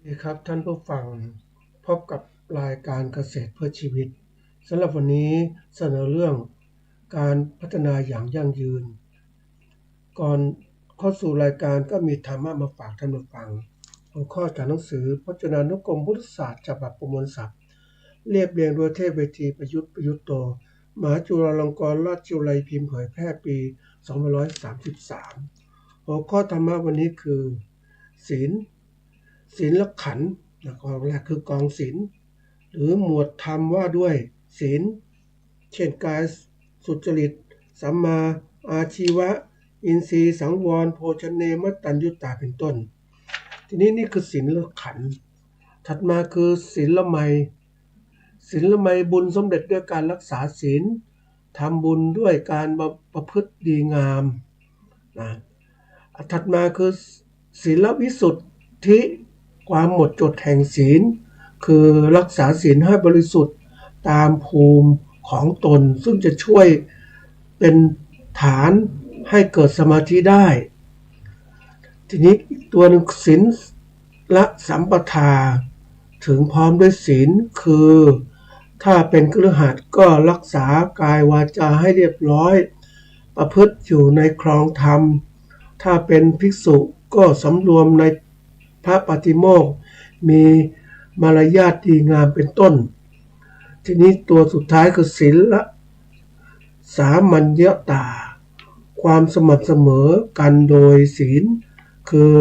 สวัสดีครับท่านผู้ฟังพบกับรายการเกษตรเพื่อชีวิตสำหรับวันนี้เสนอเรื่องการพัฒนาอย่างยั่งยืนก่อนเข้าสู่รายการก็มีธรรมะมาฝากท่านผู้ฟังหัวข้อจากหนังสือพจนานุกรมพุทธศาสตร์ฉบับประมวลศัพท์เรียบเรียงโดยเทพเวทีประยุทธ์โตมหาจุฬาลงกรณราชวิทยาลัยพิมพ์เผยแพร่ปี2533หัวข้อธรรมะวันนี้คือศีลขันธ์กองแรกคือกองศีลหรือหมวดธรรมว่าด้วยศีลเช่นกายสุจริตสัมมาอาชีวะอินทรีย์สังวรโภชเนมัตตัญญุตาเป็นต้นทีนี้นี่คือศีลขันธ์ถัดมาคือศีลไมยบุญสำเร็จด้วยการรักษาศีลทำบุญด้วยการประพฤติดีงามนะถัดมาคือศีลวิสุทธิความหมดจดแห่งศีลคือรักษาศีลให้บริสุทธิ์ตามภูมิของตนซึ่งจะช่วยเป็นฐานให้เกิดสมาธิได้ทีนี้อีกตัวหนึ่งศีลละสัมปทาถึงพร้อมด้วยศีลคือถ้าเป็นคฤหัสถ์ก็รักษากายวาจาให้เรียบร้อยประพฤติอยู่ในครองธรรมถ้าเป็นภิกษุก็สำรวมในพระปฏิโมกข์มีมารยาทดีงามเป็นต้นทีนี้ตัวสุดท้ายคือศีลละสามัญญตาความสม่ำเสมอกันโดยศีลคือ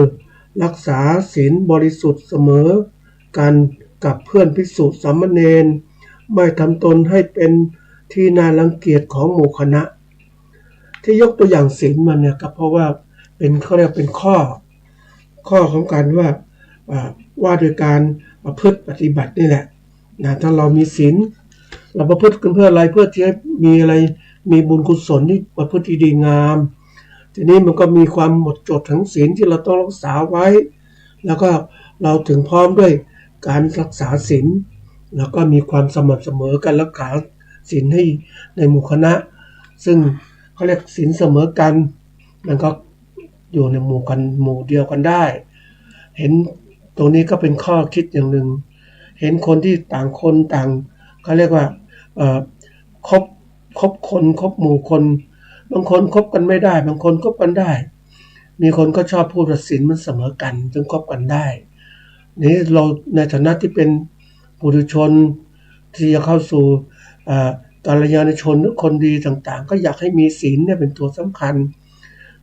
รักษาศีลบริสุทธิ์เสมอกันกับเพื่อนภิกษุสามเณรไม่ทำตนให้เป็นที่น่ารังเกียจของหมู่คณะที่ยกตัวอย่างศีลมันเนี่ยก็เพราะว่าเขาเรียกเป็นข้อของการว่าโดยการประพฤติปฏิบัตินี่แหละนะถ้าเรามีศีลเราประพฤติกันเพื่ออะไรเพื่อที่ให้มีบุญกุศลที่ประพฤติดีงามทีนี้มันก็มีความหมดจดทั้งศีลที่เราต้องรักษาไว้แล้วก็เราถึงพร้อมด้วยการรักษาศีลแล้วก็มีความสม่ำเสมอกันรักษาศีลให้ในหมู่คณะซึ่งเขาเรียกศีลเสมอกันมันก็อยู่ในหมู่เดียวกันได้เห็นตรงนี้ก็เป็นข้อคิดอย่างหนึ่งเห็นคนที่ต่างคนต่างเขาเรียกว่าคบคนคบหมู่คนบางคนคบกันไม่ได้บางคนคบกันได้มีคนก็ชอบพูดว่าศีลมันเสมอกันจึงคบกันได้นี้เราในฐานะที่เป็นปุถุชนที่จะเข้าสู่กัลยาณชนหรือคนดีต่างๆก็อยากให้มีศีลเนี่ยเป็นตัวสำคัญ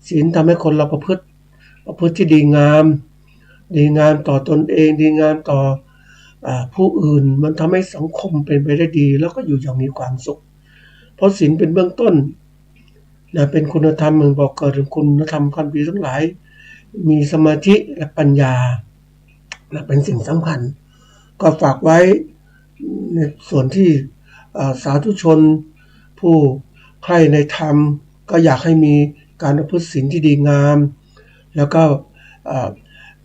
ศีลทำให้คนเราประพฤติที่ดีงามต่อตนเองดีงามต่อผู้อื่นมันทำให้สังคมเป็นไปได้ดีแล้วก็อยู่อย่างมีความสุขเพราะศีลเป็นเบื้องต้นนะเป็นคุณธรรมมันบอกเกิดถึงคุณธรรมความดีทั้งหลายมีสมาธิและปัญญานะเป็นสิ่งสำคัญก็ฝากไว้ในส่วนที่สาธุชนผู้ใคร่ในธรรมก็อยากให้มีการประพฤติศีลที่ดีงามแล้วก็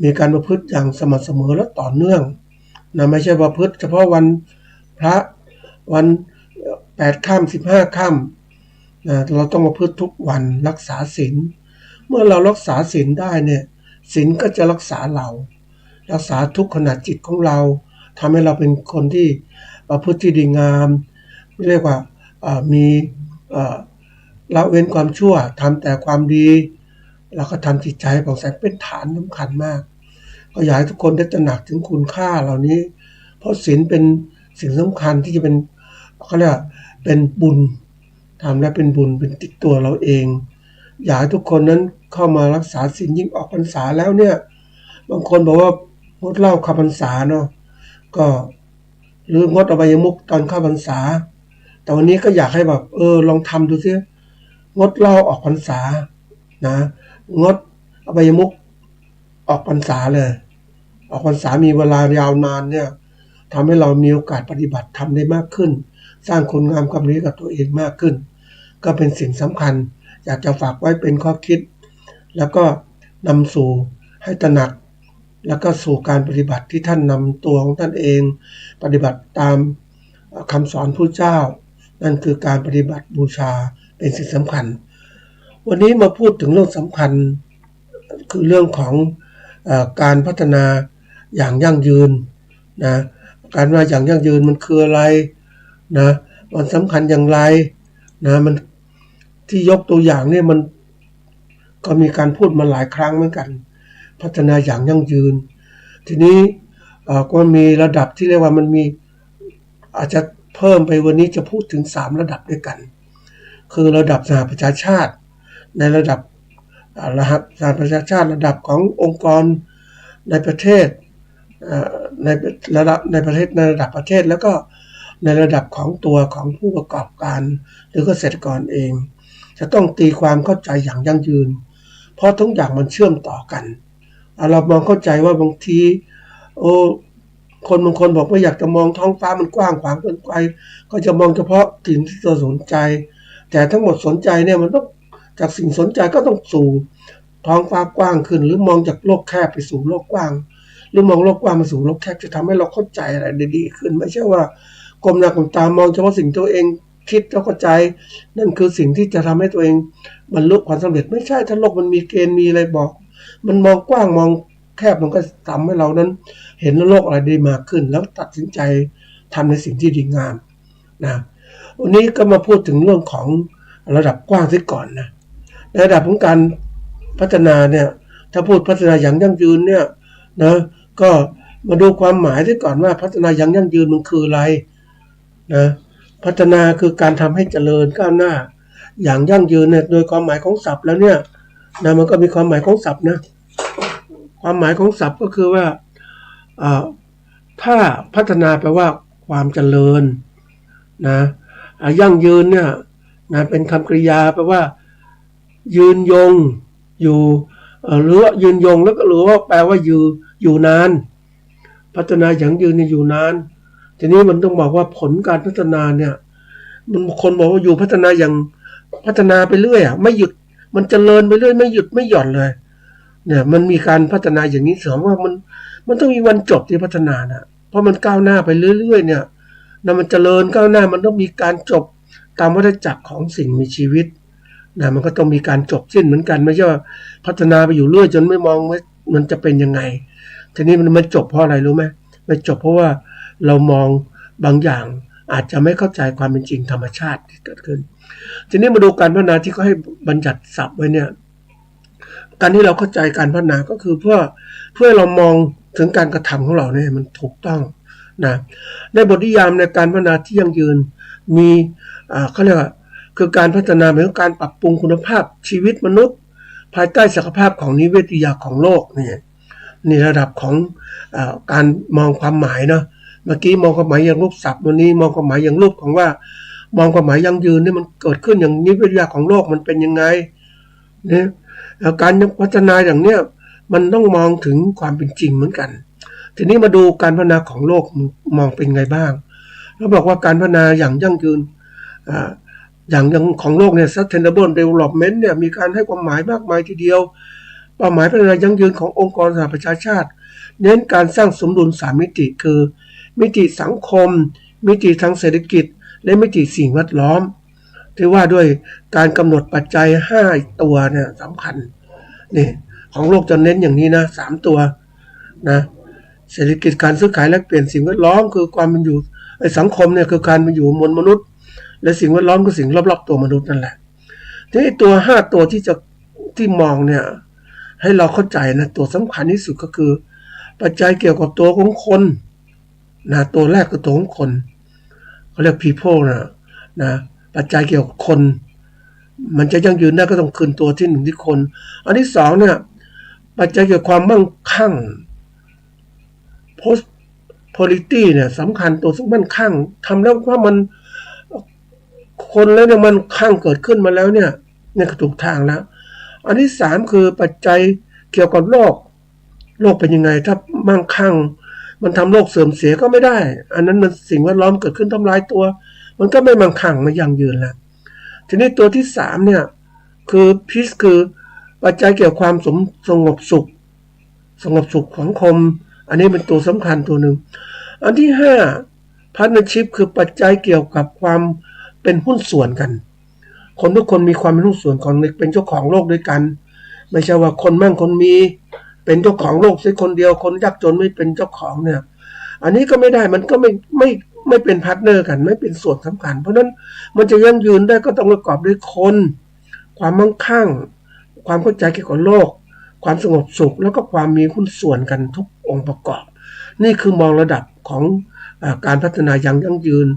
มีการประพฤติอย่างสม่ำเสมอและต่อเนื่องนะไม่ใช่ประพฤติเฉพาะวันพระวัน8 ค่ำ15 ค่ำนะเราต้องประพฤติทุกวันรักษาศีลเมื่อเรารักษาศีลได้เนี่ยศีลก็จะรักษาเรารักษาทุกขณะจิตของเราทำให้เราเป็นคนที่ประพฤติที่ดีงามเรียกว่ามีละเว้นความชั่วทำแต่ความดีแล้วก็ทำจิตใจผ่องใสเป็นฐานสำคัญมากก็อยากให้ทุกคนได้ตระหนักถึงคุณค่าเหล่านี้เพราะศีลเป็นสิ่งสำคัญที่จะเป็นเขาเรียกเป็นบุญทำแล้วเป็นบุญเป็นติดตัวเราเองอยากให้ทุกคนนั้นเข้ามารักษาศีลยิ่งออกพรรษาแล้วเนี่ยบางคนบอกว่างดเหล้าเข้าพรรษาเนาะก็หรืองดอบายมุขตอนเข้าพรรษาแต่วันนี้ก็อยากให้แบบลองทำดูซิงดเหล้าออกพรรษานะงดอบายมุขออกพรรษาเลยออกพรรษามีเวลายาวนานเนี่ยทำให้เรามีโอกาสปฏิบัติธรรมได้มากขึ้นสร้างคุณงามความดีกับตัวเองมากขึ้นก็เป็นสิ่งสำคัญอยากจะฝากไว้เป็นข้อคิดแล้วก็นำสู่ให้ตระหนักแล้วก็สู่การปฏิบัติที่ท่านนำตัวของท่านเองปฏิบัติตามคำสอนพระเจ้านั่นคือการปฏิบัติบูชาเป็นสิ่งสำคัญวันนี้มาพูดถึงเรื่องสำคัญคือเรื่องของการพัฒนา อย่างยั่งยืนนะการพัฒนาอย่างยั่งยืนมันคืออะไรนะมันสำคัญอย่างไรนะมันที่ยกตัวอย่างเนี่ยมันก็มีการพูดมาหลายครั้งเหมือนกันพัฒนาอย่างยั่งยืนทีนี้ก็มีระดับที่เรียกว่ามันมีอาจจะเพิ่มไปวันนี้จะพูดถึง3ระดับด้วยกันคือระดับสหประชาชาติในระดับสหประชาชาติระดับขององค์กรในประเทศในระดับในประเทศในระดับประเทศแล้วก็ในระดับของตัวของผู้ประกอบการหรือเกษตรกรเองจะต้องตีความเข้าใจอย่างยั่งยืนเพราะทุกอย่างมันเชื่อมต่อกันเรามองเข้าใจว่าบางทีคนบางคนบอกว่าอยากจะมองท้องฟ้ามันกว้างขวางเกินไปก็จะมองเฉพาะสิ่งที่เราสนใจแต่ทั้งหมดสนใจเนี่ยมันต้องจากสิ่งสนใจก็ต้องสู่ท้องฟ้ากว้างขึ้นหรือมองจากโลกแคบไปสู่โลกกว้างหรือมองโลกกว้างมาสู่โลกแคบจะทำให้เราเข้าใจอะไรได้ดีขึ้นไม่ใช่ว่ากลมหน้ากลมตามองเฉพาะสิ่งตัวเองคิดแล้วเข้าใจนั่นคือสิ่งที่จะทำให้ตัวเองบรรลุความสำเร็จไม่ใช่ถ้าโลกมันมีเกณฑ์มีอะไรบอกมันมองกว้างมองแคบมันก็ทำให้เรานั้นเห็นโลกอะไรได้มากขึ้นแล้วตัดสินใจทำในสิ่งที่ดีงามนะวันนี้ก็มาพูดถึงเรื่องของระดับกว้างซะก่อนนะในระดับของการพัฒนาเนี่ยถ้าพูดพัฒนาอย่างยั่งยืนเนี่ยนะก็มาดูความหมายซะก่อนว่าพัฒนาอย่างยั่งยืนมันคืออะไรนะพัฒนาคือการทำให้เจริญก้าวหน้าอย่างยั่งยืนเนี่ยโดยความหมายของศัพท์แล้วเนี่ยนะมันก็มีความหมายของศัพท์นะความหมายของศัพท์ก็คือว่าถ้าพัฒนาแปลว่าความเจริญนะยั่งยืนเนี่ยนะเป็นคำกริยาแปลว่ายืนยงอยู่หรือว่ายืนยงแล้วก็หรือว่าแปลว่าอยู่นานพัฒนาอย่างยืนเนี่ยอยู่นานทีนี้มันต้องบอกว่าผลการพัฒนาเนี่ยมันคนบอกว่าอยู่พัฒนาอย่างพัฒนาไปเรื่อยไม่หยุดมันเจริญไปเรื่อยไม่หยุดไม่หย่อนเลยเนี่ยมันมีการพัฒนาอย่างนี้เสริมว่ามันต้องมีวันจบที่พัฒนานะเพราะมันก้าวหน้าไปเรื่อยๆเนี่ยนะมันเจริญก้าวหน้ามันต้องมีการจบตามวัฏจักรของสิ่งมีชีวิตนะมันก็ต้องมีการจบสิ้นเหมือนกันไม่ใช่ว่าพัฒนาไปอยู่เรื่อยจนไม่มองว่ามันจะเป็นยังไงทีนี้มันจบเพราะอะไรรู้ไหมมันจบเพราะว่าเรามองบางอย่างอาจจะไม่เข้าใจความเป็นจริงธรรมชาติที่เกิดขึ้นทีนี้มาดูการพัฒนาที่เขาให้บัญญัติศัพท์ไว้เนี่ยการที่เราเข้าใจการพัฒนาก็คือเพื่อเรามองถึงการกระทำของเราเนี่ยมันถูกต้องนะในบทนิยามในการพัฒนาที่ยั่งยืนมีเขาเรียกว่าคือการพัฒนาหมายถึงการปรับปรุงคุณภาพชีวิตมนุษย์ภายใต้ศักยภาพของนิเวศวิทยาของโลกนี่ระดับของการมองความหมายเนาะเมื่อกี้มองความหมายอย่างรูปศัพท์วันนี้มองความหมายอย่างรูปของว่ามองความหมายยั่งยืนนี่มันเกิดขึ้นอย่างนิเวศวิทยาของโลกมันเป็นยังไงเนี่ยการพัฒนาอย่างเนี้ยมันต้องมองถึงความเป็นจริงเหมือนกันทีนี้มาดูการพัฒนาของโลกมองเป็นไงบ้างแล้วบอกว่าการพัฒนาอย่างยั่งยืนอย่างของโลกเนี่ย sustainable development เนี่ยมีการให้ความหมายมากมายทีเดียวเป้าหมายพัฒนายั่งยืนขององค์กรสหประชาชาติเน้นการสร้างสมดุล3มิติคือมิติสังคมมิติทางเศรษฐกิจและมิติสิ่งแวดล้อมที่ว่าด้วยการกำหนดปัจจัย5ตัวเนี่ยสำคัญนี่ของโลกจะเน้นอย่างนี้นะ3ตัวนะเศรษฐกิจการซื้อขายแลกเปลี่ยนสิ่งแวดล้อมคือความเป็นอยู่สังคมเนี่ยคือการเป็นอยู่มนุษย์และสิ่งแวดล้อมคือสิ่งรอบๆตัวมนุษย์นั่นแหละทีนี้ตัว5ตัวที่มองเนี่ยให้เราเข้าใจนะตัวสำคัญที่สุดก็คือปัจจัยเกี่ยวกับตัวของคนนะตัวแรกคือตัวของคนเขาเรียก people นะปัจจัยเกี่ยวกับคนมันจะยั่งยืนได้ก็ต้องคืนตัวที่1ที่คนอันที่2เนี่ยปัจจัยเกี่ยวกับความมั่งคั่ง prosperity เนี่ยสำคัญตัวซึ่งมั่นคั่งทำแล้วว่ามันคนแล้วเนี่ยมันคั่งเกิดขึ้นมาแล้วเนี่ยก็ถูกทางแล้วอันที่3คือปัจจัยเกี่ยวกับโลกเป็นยังไงถ้ามั่งคั่งมันทำโลกเสื่อมเสียก็ไม่ได้อันนั้นมันสิ่งแวดล้อมเกิดขึ้นทำลายตัวมันก็ไม่มั่งคั่งไม่ยั่งยืนแล้วทีนี้ตัวที่3เนี่ยคือ peace คือปัจจัยเกี่ยวกับความสงบสุขสังคมอันนี้เป็นตัวสำคัญตัวหนึ่งอันที่5 partnership คือปัจจัยเกี่ยวกับความเป็นหุ้นส่วนกันคนทุกคนมีความเป็นหุ้นส่วนของเป็นเจ้าของโลกด้วยกันไม่ใช่ว่าคนมั่งคนมี เป็นเจ้าของโลกเสียคนเดียวคนยากจนไม่เป็นเจ้าของเนี่ยอันนี้ก็ไม่ได้มันก็ไม่เป็นพาร์ทเนอร์กันไม่เป็นส่วนสำคัญเพราะนั้นมันจะยั่งยืนได้ก็ต้องประกอบด้วยคนความมั่งคั่งความเข้าใจเกี่ยวกับโลกความสงบสุขแล้วก็ความมีหุ้นส่วนกันทุกองค์ประกอบนี่คือมองระดับของการพัฒนาอย่างยั่งยืน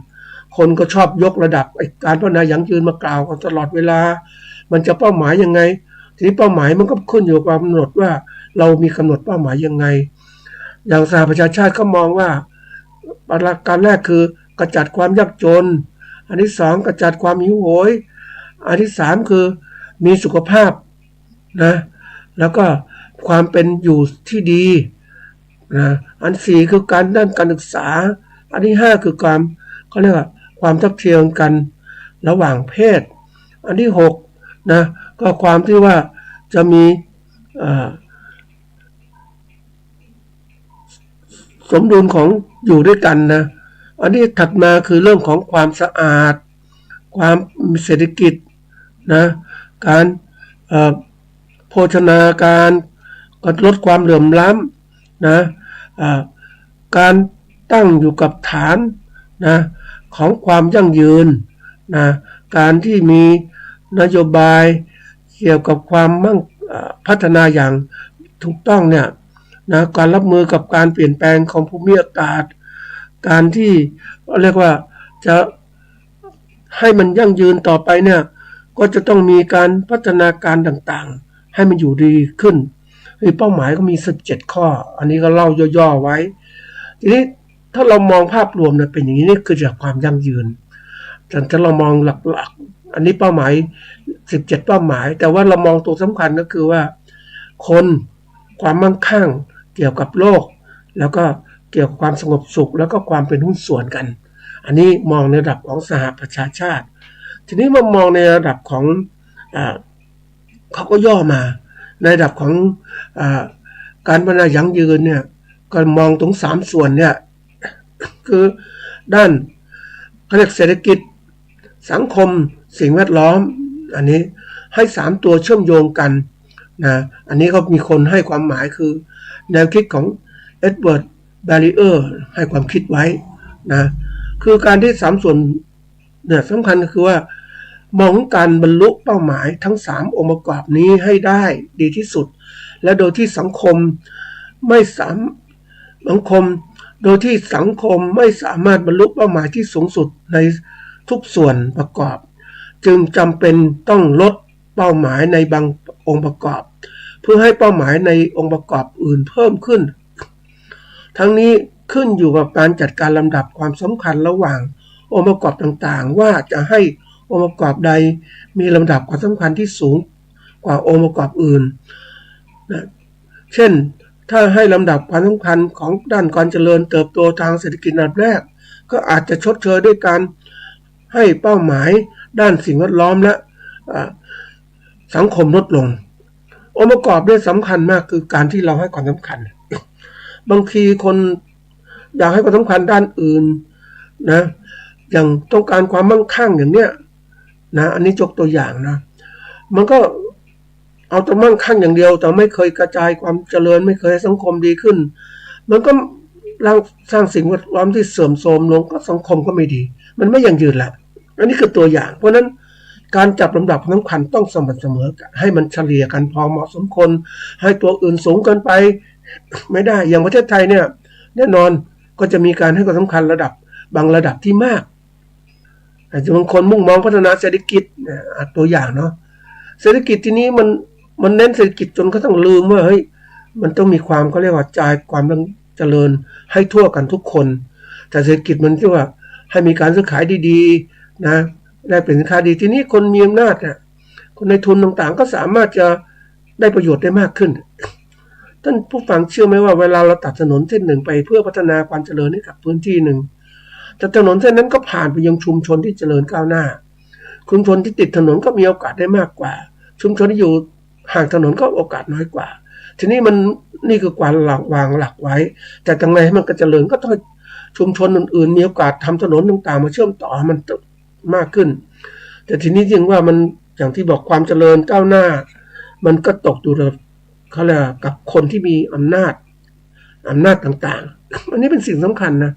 คนก็ชอบยกระดับการพัฒนาอย่างยั่งยืนมากล่าวกันตลอดเวลามันจะเป้าหมายยังไงทีนี้เป้าหมายมันก็ขึ้นอยู่กับกำหนดว่าเรามีกำหนดเป้าหมายยังไงอย่างสหประชาชาติเขามองว่าการแรกคือกระจัดความยากจนอันที่สองกระจัดความหิวโหยอันที่สามคือมีสุขภาพนะแล้วก็ความเป็นอยู่ที่ดีนะอันสี่คือการด้านการศึกษาอันที่ห้าคือความเขาเรียกว่าความทัดเทียมกันระหว่างเพศอันที่หกนะก็ความที่ว่าจะมีสมดุลของอยู่ด้วยกันนะอันที่ถัดมาคือเรื่องของความสะอาดความเศรษฐกิจนะการโภชนาการลดความเหลื่อมล้ำนะการตั้งอยู่กับฐานนะของความยั่งยืนนะการที่มีนโยบายเกี่ยวกับความพัฒนาอย่างถูกต้องเนี่ยนะการรับมือกับการเปลี่ยนแปลงของภูมิอากาศการที่เรียกว่าจะให้มันยั่งยืนต่อไปเนี่ยก็จะต้องมีการพัฒนาการต่างๆให้มันอยู่ดีขึ้นเป้าหมายก็มี17ข้ออันนี้ก็เล่าย่อๆไว้ทีนี้ถ้าเรามองภาพรวมเนี่ยเป็นอย่างนี้นี่คือจากความยั่งยืนถ้าเรามองหลักๆอันนี้เป้าหมาย17เป้าหมายแต่ว่าเรามองตัวสำคัญก็คือว่าคนความมั่งคั่งเกี่ยวกับโลกแล้วก็เกี่ยวกับความสงบสุขแล้วก็ความเป็นหุ้นส่วนกันอันนี้มองในระดับของสหประชาชาติทีนี้มามองในระดับของเขาก็ย่อมาในระดับของการพัฒนายั่งยืนเนี่ยก็มองตรง3ส่วนเนี่ยคือด้านเขาเรียกเศรษฐกิจสังคมสิ่งแวดล้อมอันนี้ให้3ตัวเชื่อมโยงกันนะอันนี้ก็มีคนให้ความหมายคือแนวคิดของเอ็ดเวิร์ดแบริเออร์ให้ความคิดไว้นะคือการที่3ส่วนเนี่ยสำคัญก็คือว่ามองการบรรลุเป้าหมายทั้ง3องค์ประกอบนี้ให้ได้ดีที่สุดและโดยที่สังคมไม่สามารถบรรลุเป้าหมายที่สูงสุดในทุกส่วนประกอบจึงจำเป็นต้องลดเป้าหมายในบางองค์ประกอบเพื่อให้เป้าหมายในองค์ประกอบอื่นเพิ่มขึ้นทั้งนี้ขึ้นอยู่กับการจัดการลำดับความสำคัญระหว่างองค์ประกอบต่างๆว่าจะให้องค์ประกอบใดมีลำดับความสำคัญที่สูงกว่าองค์ประกอบอื่นนะเช่นถ้าให้ลำดับความสำคัญของด้านการเจริญเติบโตทางเศรษฐกิจอันดับแรกก็อาจจะชดเชยด้วยการให้เป้าหมายด้านสิ่งแวดล้อมและสังคมลดลงองค์ประกอบด้วยสำคัญมากคือการที่เราให้ความสำคัญบางทีคนอยากให้ความสำคัญด้านอื่นนะอย่างต้องการความมั่งคั่งอย่างเนี้ยนะอันนี้ยกตัวอย่างนะมันก็เอาแต่มั่งคั่งอย่างเดียวแต่ไม่เคยกระจายความเจริญไม่เคยให้สังคมดีขึ้นมันก็สร้างสิ่งแวดล้อมที่เสื่อมโทรมลงก็สังคมก็ไม่ดีมันไม่ยั่งยืนแหละอันนี้คือตัวอย่างเพราะนั้นการจับลำดับสำคัญต้องสม่ำเสมอให้มันเฉลี่ยกันพอเหมาะสมคนให้ตัวอื่นสูงเกินไปไม่ได้อย่างประเทศไทยเนี่ยแน่นอนก็จะมีการให้ความสำคัญระดับบางระดับที่มากอาจจะบางคนมุ่งมองพัฒนาเศรษฐกิจตัวอย่างเนาะเศรษฐกิจที่นี้มันเน้นเศรษฐกิจจนเขาต้องลืมว่าเฮ้ยมันต้องมีความเขาเรียกว่าจ่ายความเจริญให้ทั่วกันทุกคนแต่เศรษฐกิจมันที่ว่าให้มีการซื้อขายดีๆนะได้เป็นสินค้าดีทีนี้คนมีอำนาจเนี่ยคนในทุนต่างๆก็สามารถจะได้ประโยชน์ได้มากขึ้นท่านผู้ฟังเชื่อไหมว่าเวลาเราตัดถนนเส้นหนึ่งไปเพื่อพัฒนาความเจริญให้กับพื้นที่หนึ่งแต่ถนนเส้นนั้นก็ผ่านไปยังชุมชนที่เจริญก้าวหน้าชุมชนที่ติดถนนก็มีโอกาสได้มากกว่าชุมชนที่อยู่ห่างถนนก็โอกาสน้อยกว่าทีนี้นี่คือการวางหลักไว้แต่ทางไหนให้มันก็เจริญก็ต้องชุมชนอื่นๆมีโอกาสทำถนนต่างๆมาเชื่อมต่อมันมากขึ้นแต่ทีนี้จริงว่ามันอย่างที่บอกความเจริญก้าวหน้ามันก็ตกอยู่ เขาเรียกกับคนที่มีอำนาจต่างๆอันนี้เป็นสิ่งสำคัญนะ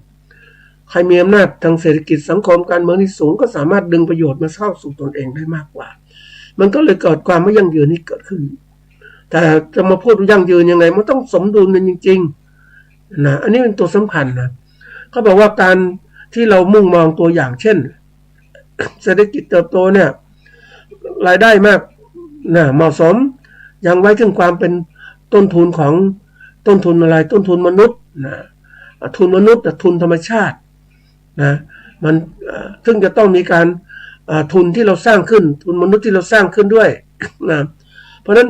ใครมีอำนาจทางเศรษฐกิจสังคมการเมืองที่สูงก็สามารถดึงประโยชน์มาเข้าสู่ตนเองได้มากกว่ามันก็เลยเกิดความไม่ยั่งยืนนี้เกิดขึ้นแต่จะมาพูดยั่งยืนยังไงมันต้องสมดุลกันจริงๆนะอันนี้เป็นตัวสำคัญนะเขาบอกว่าการที่เรามุ่งมองตัวอย่างเช่นเศรษฐกิจเติบโตเนี่ยรายได้มากนะเหมาะสมยังไว้ถึงความเป็นต้นทุนของต้นทุนอะไรต้นทุนมนุษย์นะทุนมนุษย์ทุนธรรมชาตินะมันซึ่งจะต้องมีการทุนที่เราสร้างขึ้นทุนมนุษย์ที่เราสร้างขึ้นด้วยนะเพราะฉะนั้น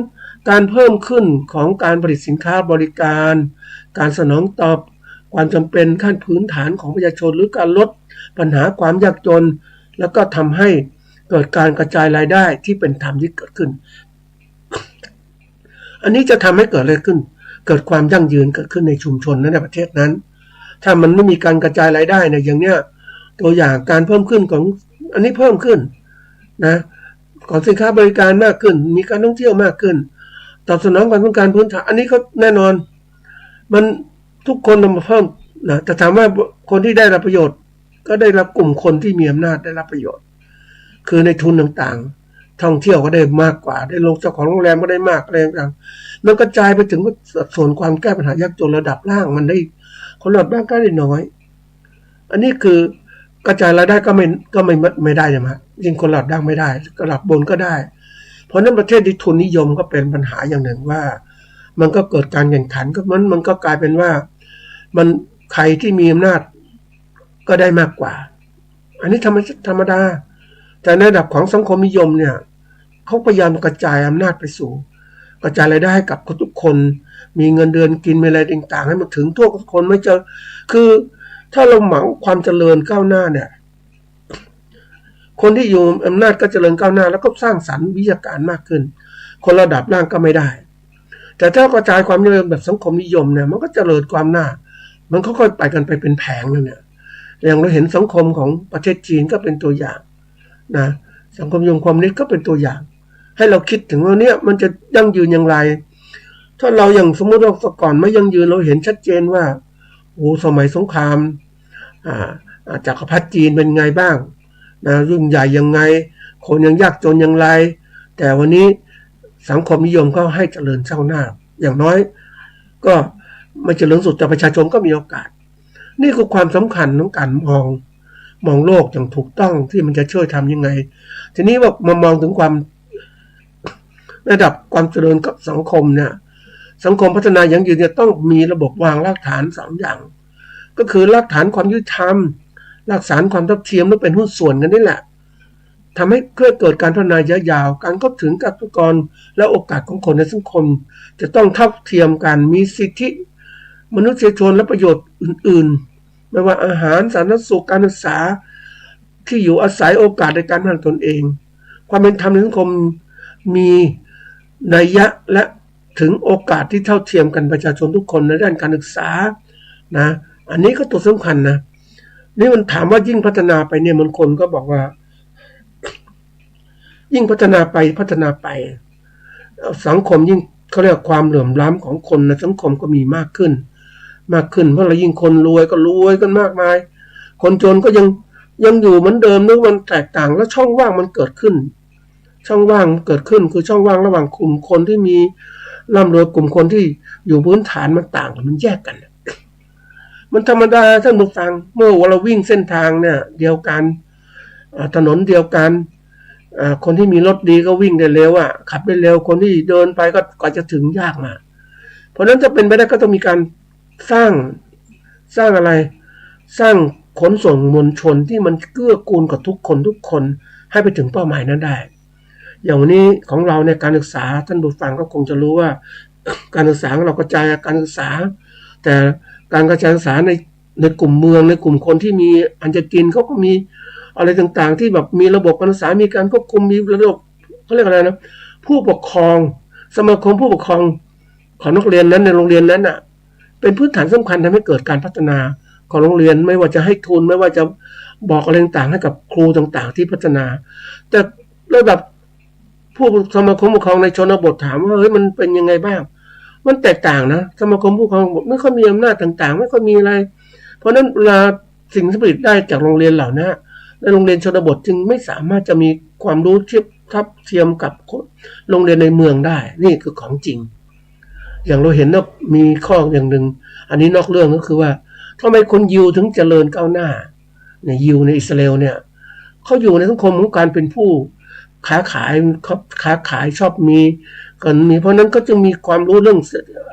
การเพิ่มขึ้นของการผลิตสินค้าบริการการสนองตอบความจำเป็นขั้นพื้นฐานของประชาชนหรือการลดปัญหาความยากจนแล้วก็ทำให้เกิดการกระจายรายได้ที่เป็นธรรมที่เกิดขึ้นอันนี้จะทำให้เกิดอะไรขึ้นเกิดความยั่งยืนเกิดขึ้นในชุมชนในประเทศนั้นถ้ามันไม่มีการกระจายรายได้เนี่ยอย่างเนี้ยตัวอย่างการเพิ่มขึ้นของอันนี้เพิ่มขึ้นนะของสินค้าบริการมากขึ้นมีการท่องเที่ยวมากขึ้นตอบสนองความต้องการพื้นฐานอันนี้ก็แน่นอนมันทุกคนมาเพิ่มนะแต่ถามว่าคนที่ได้รับประโยชน์ก็ได้รับกลุ่มคนที่มีอำนาจได้รับประโยชน์คือในทุนต่างๆท่องเที่ยวก็ได้มากกว่าได้ลงเจ้าของโรงแรมก็ได้มากอะไรต่างๆมันกระจายไปถึงส่วนความแก้ปัญหายากจนระดับล่างมันได้คนระดับล่างก็ได้น้อยอันนี้คือกระจายรายได้ก็ไม่ได้ใช่ไหมยิ่งคนระดับล่างไม่ได้ระดับบนก็ได้เพราะนั้นประเทศที่ทุนนิยมก็เป็นปัญหาอย่างหนึ่งว่ามันก็เกิดการแข่งขันก็มันก็กลายเป็นว่ามันใครที่มีอำนาจก็ได้มากกว่าอันนี้ธรรมดาแต่ในระดับของสังคมนิยมเนี่ยเขาพยายามกระจายอำนาจไปสู่กระจายรายได้ให้กับทุกคนมีเงินเดือนกินมีอะไรต่างๆให้มันถึงทุกคนไม่เจอคือถ้าเราเหมาความเจริญก้าวหน้าเนี่ยคนที่อยู่อำนาจก็เจริญก้าวหน้าแล้วก็สร้างสรรค์วิทยาการมากขึ้นคนระดับล่างก็ไม่ได้แต่ถ้ากระจายความเจริญแบบสังคมนิยมเนี่ยมันก็เจริญความหน้ามันค่อยๆไปกันไปเป็นแผงนั่นเนี่ยอย่างเราเห็นสังคมของประเทศจีนก็เป็นตัวอย่างนะสังคมนิยมความนิยมก็เป็นตัวอย่างให้เราคิดถึงว่าเนี่ยมันจะยั่งยืนอย่างไรถ้าเราอย่างสมมติว่าก่อนไม่ยั่งยืนเราเห็นชัดเจนว่าโอ้สมัยสงครามจักรพรรดิจีนเป็นไงบ้างนะรุ่นใหญ่ยังไงคนยังยากจนอย่างไรแต่วันนี้สังคมนิยมก็ให้เจริญก้าวหน้าอย่างน้อยก็ไม่เจริญสุดแต่ประชาชนก็มีโอกาสนี่คือความสำคัญของการมองโลกอย่างถูกต้องที่มันจะช่วยทำยังไงทีนี้ว่ามามองถึงความระดับความเจริญกับสังคมเนี่ยสังคมพัฒนาอย่างยืนจะต้องมีระบบวางรากฐาน2อย่างก็คือรากฐานความยุติธรรมรากฐานความเท่าเทียมและเป็นหุ้นส่วนกันนี่แหละทำให้เกิดการพัฒนาระยะยาวการเข้าถึงทรัพยากรและโอกาสของคนในสังคมจะต้องเท่าเทียมกันมีสิทธิมนุษยชนและประโยชน์อื่นๆไม่ว่าอาหารสาธารณสุขการศึกษาที่อยู่อาศัยโอกาสในการพัฒนาตนเองความเป็นธรรมในสังคมมีนัยยะและถึงโอกาสที่เท่าเทียมกันประชาชนทุกคนในด้านการศึกษานะอันนี้ก็ตัวสำคัญนะนี่มันถามว่ายิ่งพัฒนาไปเนี่ยมันคนก็บอกว่ายิ่งพัฒนาไปสังคมยิ่งเขาเรียกความเหลื่อมล้ำของคนในสังคมก็มีมากขึ้นเพราะเรายิ่งคนรวยก็รวยกันมากมายคนจนก็ยังอยู่เหมือนเดิมนึกมันแตกต่างแล้วช่องว่างมันเกิดขึ้นคือช่องว่างระหว่างกลุ่มคนที่มีร่ำรวยกลุ่มคนที่อยู่พื้นฐานมันต่างกันมันแยกกันมันธรรมดาท่านผู้ฟังเมื่อเราวิ่งเส้นทางเนี่ยเดียวกันถนนเดียวกันคนที่มีรถดีก็วิ่งได้เร็วขับได้เร็วคนที่เดินไปก็จะถึงยากมาเพราะนั้นจะเป็นไปได้ก็ต้องมีการสร้างอะไรสร้างขนส่งมวลชนที่มันเกื้อกูลกับทุกคนให้ไปถึงเป้าหมายนั้นได้อย่างวันนี้ของเราในการศึกษาท่านผู้ฟังก็คงจะรู้ว่าการศึกษาของเรากระจายการศึกษาแต่การกระจายศึกษาในกลุ่มเมืองในกลุ่มคนที่มีอันจะกินเขาก็มีอะไรต่างๆที่แบบมีระบบการศึกษามีการควบคุมมีระบบเขาเรียกอะไรนะผู้ปกครองสมาคมผู้ปกครองของนักเรียนนั้นในโรงเรียนนั้นเป็นพื้นฐานสำคัญทำให้เกิดการพัฒนาของโรงเรียนไม่ว่าจะให้ทุนไม่ว่าจะบอกอะไรต่างๆให้กับครูต่างๆที่พัฒนาแต่ระดับผู้สมาคมผู้ปกครองในชนบทถามว่าเฮ้ยมันเป็นยังไงบ้าง มันแตกต่างนะสมาคมผู้ปกครองไม่ค่อยมีอำนาจต่างๆไม่ค่อยมีอะไรเพราะนั้นเวลาสิ่งที่ผลิตได้จากโรงเรียนเหล่านี้ในโรงเรียนชนบทจึงไม่สามารถจะมีความรู้เทียบทับเทียมกับโรงเรียนในเมืองได้นี่คือของจริงอย่างเราเห็นว่ามีข้ออย่างหนึ่งอันนี้นอกเรื่องก็คือว่าทำไมคนยิวถึงเจริญก้าวหน้าในยิวในอิสราเอลเนี่ยเขาอยู่ในสังคมของการเป็นผู้ค้าขายชอบมีกันมีเพราะนั้นก็จึงมีความรู้เรื่อง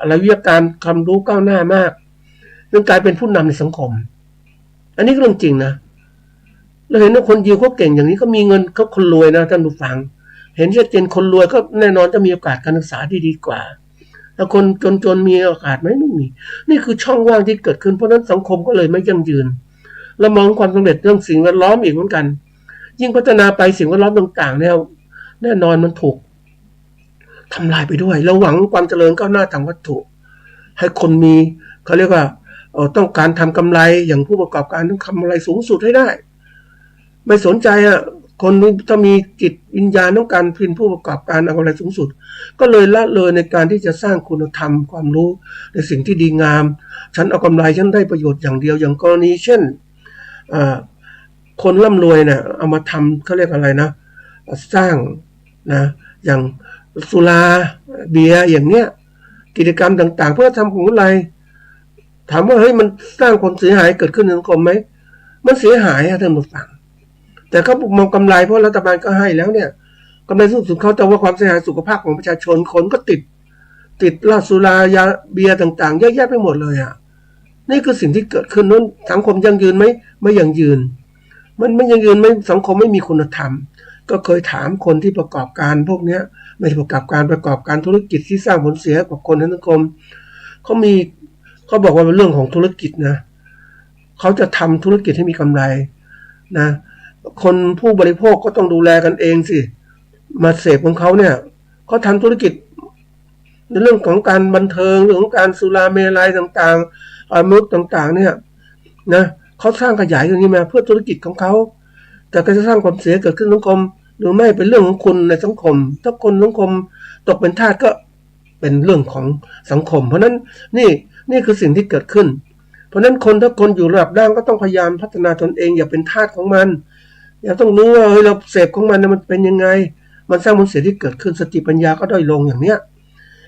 อะไรวิทยาการความรู้ก้าวหน้ามากจนกลายเป็นผู้นำในสังคมอันนี้ก็เรื่องจริงนะเราเห็นว่าคนยิวเขาเก่งอย่างนี้เขามีเงินเขาคนรวยนะท่านผู้ฟังเห็นชัดเจนคนรวยก็แน่นอนจะมีโอกาสการศึกษาที่ดีกว่าแล้วคนจนมีโอกาสไหมไม่มีนี่คือช่องว่างที่เกิดขึ้นเพราะนั้นสังคมก็เลยไม่ยั่งยืนเรามองความสำเร็จเรื่องสิ่งแวดล้อมอีกเหมือนกันยิ่งพัฒนาไปสิ่งแวดล้อมต่างๆเนี่ยแน่นอนมันถูกทำลายไปด้วยเราหวังความเจริญก้าวหน้าทางวัตถุให้คนมีเขาเรียกว่าต้องการทำกำไรอย่างผู้ประกอบการต้องทำกำไรสูงสุดให้ได้ไม่สนใจคนถ้ามีจิตวิญญาณต้องการเป็นผู้ประกอบการเอากำไรสูงสุดก็เลยละเลยในการที่จะสร้างคุณธรรมความรู้ในสิ่งที่ดีงามฉันเอากำไรฉันได้ประโยชน์อย่างเดียวอย่างกรณีเช่นคนร่ำรวยเนี่ยเอามาทำเขาเรียกอะไรนะสร้างนะอย่างสุราเบียร์อย่างเนี้ยกิจกรรมต่างๆเพื่อทำผลกำไรถามว่าเฮ้ยมันสร้างคนเสียหายเกิดขึ้นในสังคมไหมมันเสียหายท่านผู้ฟังแต่เขามองกำไรเพราะรัฐบาลก็ให้แล้วเนี่ยกำไรสูงสุดเขาแต่ว่าความเสียหายสุขภาพของประชาชนคนก็ติดเหล้าสุรายาเบียร์ต่างๆเยอะแยะไปหมดเลยนี่คือสิ่งที่เกิดขึ้นนั้นสังคมยั่งยืนไหมไม่ยั่งยืนมันไม่ยั่งยืนไหมสังคมไม่มีคุณธรรมก็เคยถามคนที่ประกอบการพวกเนี้ยไม่ประกอบการธุรกิจที่สร้างผลเสียกับคนในสังคมเขาบอกว่าเป็นเรื่องของธุรกิจนะเขาจะทำธุรกิจให้มีกำไรนะคนผู้บริโภคก็ต้องดูแลกันเองสิมาเสพของเขาเนี่ยเขาทำธุรกิจในเรื่องของการบันเทิงเรื่องของการสุราเมลัยต่างๆมุกต่างๆเนี่ยนะเขาสร้างขยายตรงนี้มาเพื่อธุรกิจของเขาแต่ก็จะสร้างความเสียเกิดขึ้นในสังคมหรือไม่เป็นเรื่องของคุณในสังคมถ้าคนสังคมตกเป็นทาสก็เป็นเรื่องของสังคมเพราะนั้นนี่คือสิ่งที่เกิดขึ้นเพราะนั้นถ้าคนอยู่ระดับล่างก็ต้องพยายามพัฒนาตนเองอย่าเป็นทาสของมันอย่าต้องรู้ว่าเราเสพของมันมันเป็นยังไงมันสร้างผลเสียที่เกิดขึ้นสติปัญญาก็ด้อยลงอย่างเนี้ย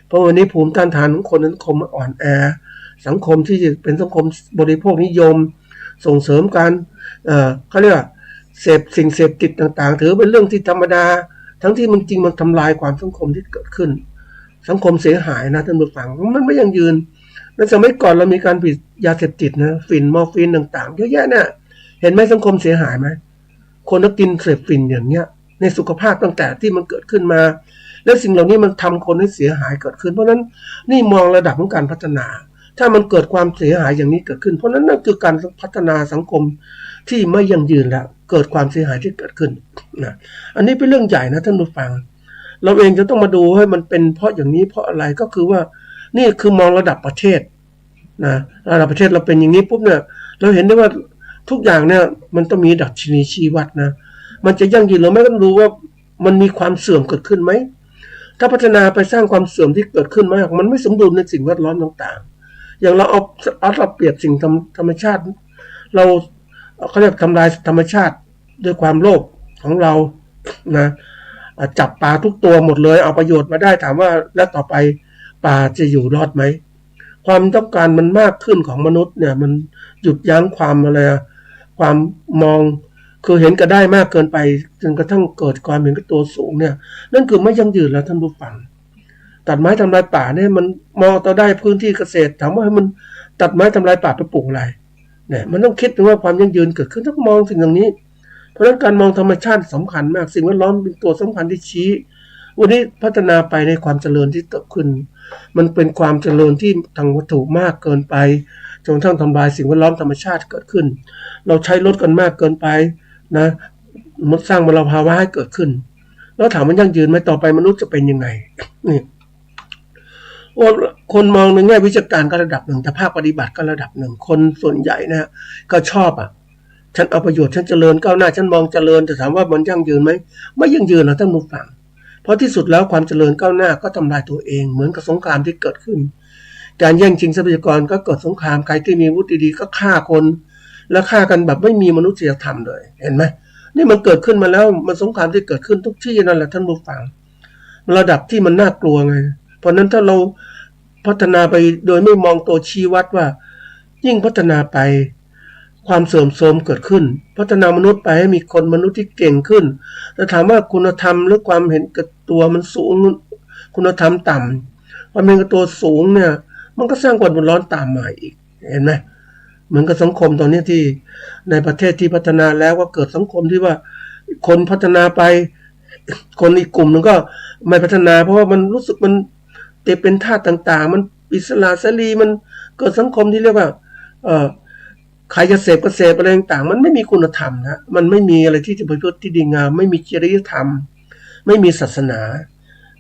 เพราะวันนี้ภูมิต้านทานของคนในสังคมมันอ่อนแอสังคมที่เป็นสังคมบริโภคนิยมส่งเสริมการเขาเรียกเสพสิ่งเสพติดต่างๆถือเป็นเรื่องที่ธรรมดาทั้งที่มันจริงมันทำลายความสังคมที่เกิดขึ้นสังคมเสียหายนะท่านผู้ฟังมันไม่ยั่งยืนในสมัยก่อนเรามีการผลิตยาเสพติดนะฝิ่นมอร์ฟีนต่างๆเยอะแยะเนี่ยเห็นไหมสังคมเสียหายไหมคนที่กินเสพฝิ่นอย่างเนี้ยในสุขภาพตั้งแต่ที่มันเกิดขึ้นมาแล้วสิ่งเหล่านี้มันทำคนให้เสียหายเกิดขึ้นเพราะนั้นนี่มองระดับของการพัฒนาถ้ามันเกิดความเสียหายอย่างนี้เกิดขึ้นเพราะนั้นนั่นคือการพัฒนาสังคมที่ไม่ยั่งยืนแล้วเกิดความเสียหายที่เกิดขึ้นนะอันนี้เป็นเรื่องใหญ่นะท่านผู้ฟังเราเองจะต้องมาดูให้มันเป็นเพราะอย่างนี้เพราะอะไรก็คือว่านี่คือมองระดับประเทศนะระดับประเทศเราเป็นอย่างนี้ปุ๊บเนี่ยเราเห็นได้ว่าทุกอย่างเนี่ยมันต้องมีดัชนีชี้วัดนะมันจะยั่งยืนหรือไม่ก็ดูว่ามันมีความเสื่อมเกิดขึ้นไหมถ้าพัฒนาไปสร้างความเสื่อมที่เกิดขึ้นมากมันไม่สมดุลในสิ่งแวดล้อมต่างๆอย่างเราเอาเปรียบสิ่งธรรมชาติเขาเรียกทำลายธรรมชาติด้วยความโลภของเรานะจับปลาทุกตัวหมดเลยเอาประโยชน์มาได้ถามว่าแล้วต่อไปปลาจะอยู่รอดไหมความต้องการมันมากขึ้นของมนุษย์เนี่ยมันหยุดยั้งความความมองคือเห็นก็ได้มากเกินไปจนกระทั่งเกิดความเห็นกับตัวสูงเนี่ยนั่นคือไม่ยั่งยืนแล้วท่านผู้ฟังตัดไม้ทำลายป่าเนี่ยมันมองต่อได้พื้นที่เกษตรถามว่าให้มันตัดไม้ทำลายป่าไปปลูกอะไรเนี่ยมันต้องคิดถึงว่าความยั่งยืนเกิดขึ้นต้องมองสิ่งอย่างนี้เพราะฉะนั้นการมองธรรมชาติสำคัญมากสิ่งแวดล้อมเป็นตัวสำคัญที่ชี้วันนี้พัฒนาไปในความเจริญที่เกิดขึ้นมันเป็นความเจริญที่ทางวัตถุมากเกินไปจนทั้งทำลายสิ่งแวดล้อมธรรมชาติเกิดขึ้นเราใช้รถกันมากเกินไปนะมันสร้างมลภาวะให้เกิดขึ้นแล้วถามมันยั่งยืนไหมต่อไปมนุษย์จะเป็นยังไงนี่คนมองในแง่วิชาการก็ระดับหนึ่งแต่ภาคปฏิบัติก็ระดับหนึ่งคนส่วนใหญ่นะก็ชอบฉันเอาประโยชน์ฉันเจริญก้าวหน้าฉันมองเจริญแต่ถามว่ามันยั่งยืนไหมไม่ยั่งยืนนะท่านผู้ฟัง เพราะที่สุดแล้วความเจริญก้าวหน้าก็ทำลายตัวเองเหมือนกับสงครามที่เกิดขึ้นการแย่งชิงทรัพยากรก็เกิดสงครามใครที่มีวุฒิดีก็ฆ่าคนแล้วฆ่ากันแบบไม่มีมนุษยธรรมเลยเห็นไหมนี่มันเกิดขึ้นมาแล้วมันสงครามที่เกิดขึ้นทุกที่นั่นแหละท่านผู้ฟังระดับที่มันน่ากลัวไงเพราะนั้นถ้าเราพัฒนาไปโดยไม่มองตัวชี้วัดว่ายิ่งพัฒนาไปความเสื่อมโทรมเกิดขึ้นพัฒนามนุษย์ไปให้มีคนมนุษย์ที่เก่งขึ้นแต่ถามว่าคุณธรรมหรือความเห็นแก่ตัวมันสูงคุณธรรมต่ำความเห็นแก่ตัวสูงเนี่ยมันก็สร้างความเดือดร้อนตามมาอีกเห็นไหมเหมือนกับสังคมตอนนี้ที่ในประเทศที่พัฒนาแล้วก็เกิดสังคมที่ว่าคนพัฒนาไปคนอีกกลุ่มนึงก็ไม่พัฒนาเพราะว่ามันรู้สึกมันติดเป็นทาสต่างๆมันอิสระเสรีมันเกิดสังคมที่เรียกว่าใครจะเสพก็เสพอะไรต่างๆมันไม่มีคุณธรรมนะมันไม่มีอะไรที่จะเป็นพฤติที่ดีงามไม่มีจริยธรรมไม่มีศาสนา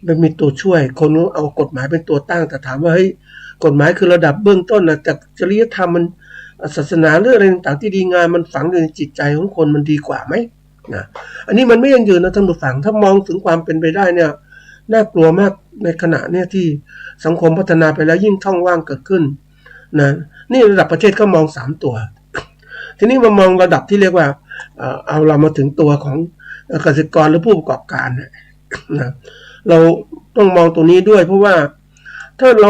ไม่มีตัวช่วยคนเอากฎหมายเป็นตัวตั้งแต่ถามว่าเฮ้ยกฎหมายคือระดับเบื้องต้นนะแต่จริยธรรมมันศาสนาเรื่องอะไรต่างๆที่ดีงามมันฝังอยู่ในจิตใจของคนมันดีกว่าไหมนะอันนี้มันไม่ยั่งยืนนะท่านผู้ฟังถ้ามองถึงความเป็นไปได้เนี่ยน่ากลัวมากในขณะเนี่ยที่สังคมพัฒนาไปแล้วยิ่งช่องว่างเกิดขึ้นนะนี่ระดับประเทศก็มอง3ตัวทีนี้มามองระดับที่เรียกว่าเอาเรามาถึงตัวของเกษตรกรหรือผู้ประกอบการนะเราต้องมองตรงนี้ด้วยเพราะว่าถ้าเร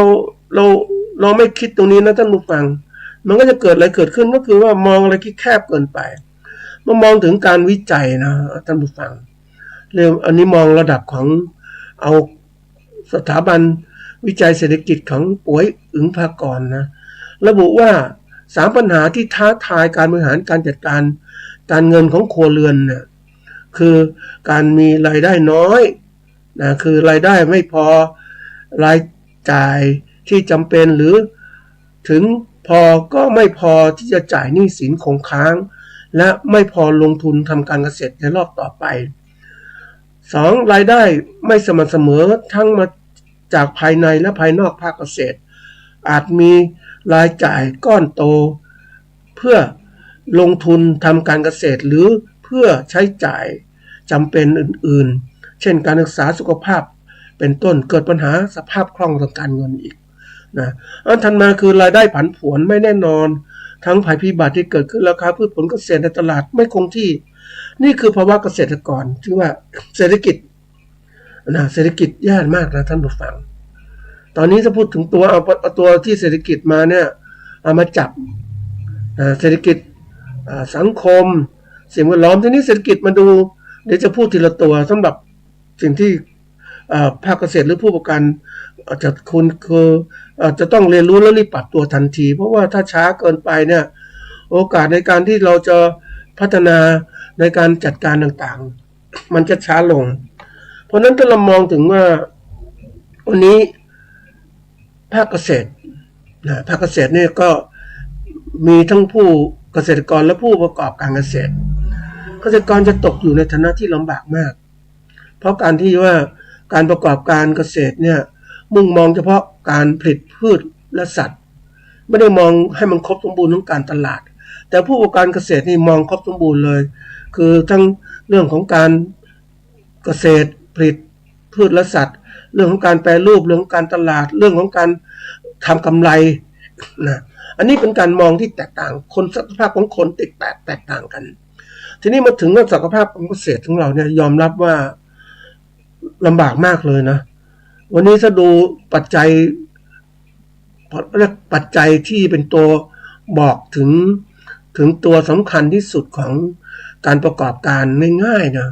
าไม่คิดตรงนี้นะท่านผู้ฟังมันก็จะเกิดอะไรเกิดขึ้นก็คือว่ามองอะไรที่แคบเกินไปมามองถึงการวิจัยนะท่านผู้ฟังเรื่องอันนี้มองระดับของเอาสถาบันวิจัยเศรษฐกิจของป่วยอึ๋งภากรนะระบุว่า3ปัญหาที่ท้าทายการบริหารการจัดการเงินของครัวเรือนเนี่ยคือการมีรายได้น้อยนะคือรายได้ไม่พอรายจ่ายที่จำเป็นหรือถึงพอก็ไม่พอที่จะจ่ายหนี้สินคงค้างและไม่พอลงทุนทำการเกษตรในรอบต่อไป2รายได้ไม่สม่ำเสมอทั้งมาจากภายในและภายนอกภาคเกษตรอาจมีรายจ่ายก้อนโตเพื่อลงทุนทำการเกษตรหรือเพื่อใช้จ่ายจำเป็นอื่นๆเช่นการศึกษาสุขภาพเป็นต้นเกิดปัญหาสภาพคล่องทางการเงินอีกนะอันถัดมาคือรายได้ผันผวนไม่แน่นอนทั้งภัยพิบัติที่เกิดขึ้นราคาพืชผลเกษตรในตลาดไม่คงที่นี่คือภาวะเกษตรกรที่ว่าเศรษฐกิจแย่มากนะท่านผู้ฟังตอนนี้ถ้าพูดถึงเอาตัวที่เศรษฐกิจมาเนี่ยเอามาจับเศรษฐกิจสังคมสิ่งแวดล้อมทีนี้เศรษฐกิจมาดูเดี๋ยวจะพูดทีละตัวสำหรับสิ่งที่ภาคเกษตรหรือผู้ประกอบการจะต้องเรียนรู้และรีบปรับตัวทันทีเพราะว่าถ้าช้าเกินไปเนี่ยโอกาสในการที่เราจะพัฒนาในการจัดการต่างๆมันจะช้าลงเพราะนั้นถ้าเรามองถึงว่าวันนี้ภาคเกษตรเนี่ยก็มีทั้งผู้เกษตรกรและผู้ประกอบการเกษตรจะตกอยู่ในฐานะที่ลำบากมากเพราะการที่ว่าการประกอบการเกษตรเนี่ยมุ่งมองเฉพาะการผลิตพืชและสัตว์ไม่ได้มองให้มันครบสมบูรณ์ทั้งการตลาดแต่ผู้ประกอบการเกษตรนี่มองครบสมบูรณ์เลยคือทั้งเรื่องของการเกษตรผลิตพืชและสัตว์เรื่องของการแปรรูปเรื่องของการตลาดเรื่องของการทำกำไรนะอันนี้เป็นการมองที่แตกต่างคนศักยภาพของคนแตกต่างกันทีนี้มาถึงเรื่องศักยภาพของเกษตรของเราเนี่ยยอมรับว่าลำบากมากเลยนะวันนี้ถ้าดูปัจจัยที่เป็นตัวบอกถึงตัวสำคัญที่สุดของการประกอบการง่ายๆนะ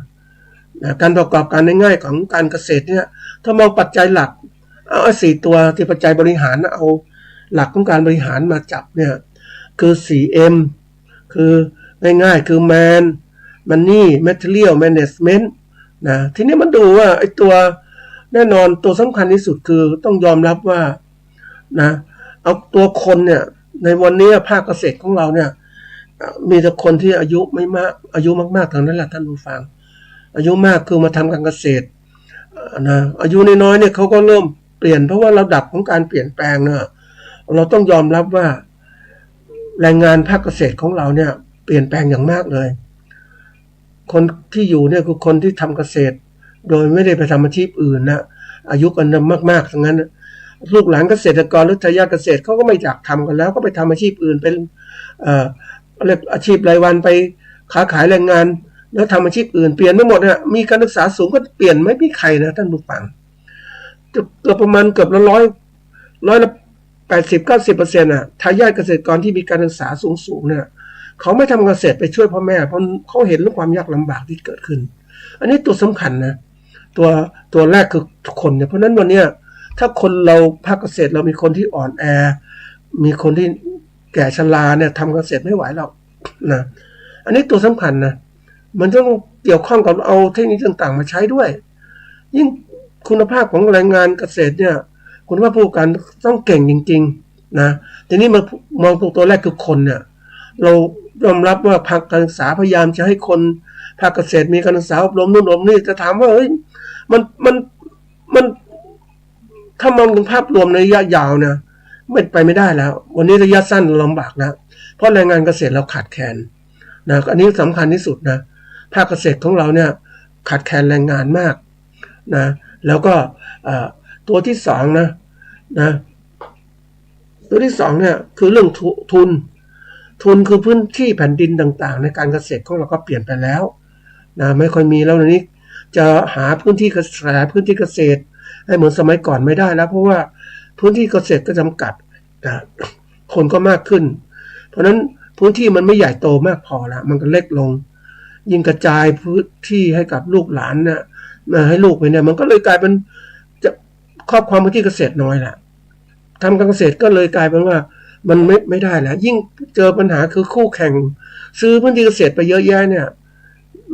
การประกอบการง่ายๆของการเกษตรเนี่ยถ้ามองปัจจัยหลักเอา4ตัวที่ปัจจัยบริหารเอาหลักของการบริหารมาจับเนี่ยคือ 4M คือง่ายๆคือ Money Material Management นะทีนี้มันดูว่าไอ้ตัวแน่นอนตัวสำคัญที่สุดคือต้องยอมรับว่านะเอาตัวคนเนี่ยในวันนี้ภาคเกษตรของเราเนี่ยมีแต่คนที่อายุไม่มากอายุมากๆทางนั้นแหละท่านผู้ฟังอายุมากคือมาทำการเกษตรนะอายุน้อยๆเนี่ยเขาก็เริ่มเปลี่ยนเพราะว่าระดับของการเปลี่ยนแปลงเนี่ยเราต้องยอมรับว่าแรงงานภาคเกษตรของเราเนี่ยเปลี่ยนแปลงอย่างมากเลยคนที่อยู่เนี่ยคือคนที่ทำเกษตร โดยไม่ได้ไปทำอาชีพอื่นนะอายุกันมากๆทั้งนั้นลูกหลานเกษตรกรหรือทายาทเกษตรเขาก็ไม่อยากทำกันแล้วก็ไปทำอาชีพอื่นเป็นเรียกอาชีพรายวันไปค้าขายแรงงานแล้วทำอาชีพอื่นเปลี่ยนไม่หมดนะมีการศึกษาสูงก็เปลี่ยนไม่มีใครนะท่านผู้ฟังเกือบประมาณเกือบร้อยละ80-90%ทายาทเกษตรกรที่มีการศึกษาสูงเนี่ยเขาไม่ทำเกษตรไปช่วยพ่อแม่เพราะเขาเห็นเรื่องความยากลำบากที่เกิดขึ้นอันนี้ตัวสำคัญนะตัวแรกคือคนเนี่ยเพราะนั้นวันนี้ถ้าคนเราภาคเกษตรเรามีคนที่อ่อนแอมีคนที่แก่ชราเนี่ยทำเกษตรไม่ไหวหรอกนะอันนี้ตัวสำคัญนะมันต้องเกี่ยวข้องกับเอาเทคนิคต่างๆมาใช้ด้วยยิ่งคุณภาพของแรงงานเกษตรเนี่ยคุณภาพผู้การต้องเก่งจริงๆนะทีนี้มามองตรงตัวแรกคือคนเนี่ยเรายอมรับว่าภาคการศึกษาพยายามจะให้คนภาคเกษตรมีการศึกษาอบรมนู่นอบรมนี่จะถามว่าเฮ้ยมันถ้ามองถึงภาพรวมในระยะยาวเนี่ยไม่ได้แล้ววันนี้ระยะสั้นลำบากแล้วเพราะแรงงานเกษตรเราขาดแคลนนะอันนี้สำคัญที่สุดนะภาคเกษตรของเราเนี่ยขาดแคลนแรงงานมากนะแล้วก็ตัวที่สองนะตัวที่สองเนี่ยคือเรื่องทุนคือพื้นที่แผ่นดินต่างๆในการเกษตรของเราก็เปลี่ยนไปแล้วนะไม่ค่อยมีแล้วนี้จะหาพื้นที่เกษตรให้เหมือนสมัยก่อนไม่ได้แล้วเพราะว่าพื้นที่เกษตรก็จำกัดคนก็มากขึ้นเพราะนั้นพื้นที่มันไม่ใหญ่โตมากพอละมันก็เล็กลงยิ่งกระจายพื้นที่ให้กับลูกหลานเนี่ยให้ลูกไปเนี่ยมันก็เลยกลายเป็นจะครอบครองพื้นที่เกษตรน้อยแหละทำการเกษตรก็เลยกลายเป็นว่ามันไม่ได้แล้วยิ่งเจอปัญหาคือคู่แข่งซื้อพื้นที่เกษตรไปเยอะแยะเนี่ย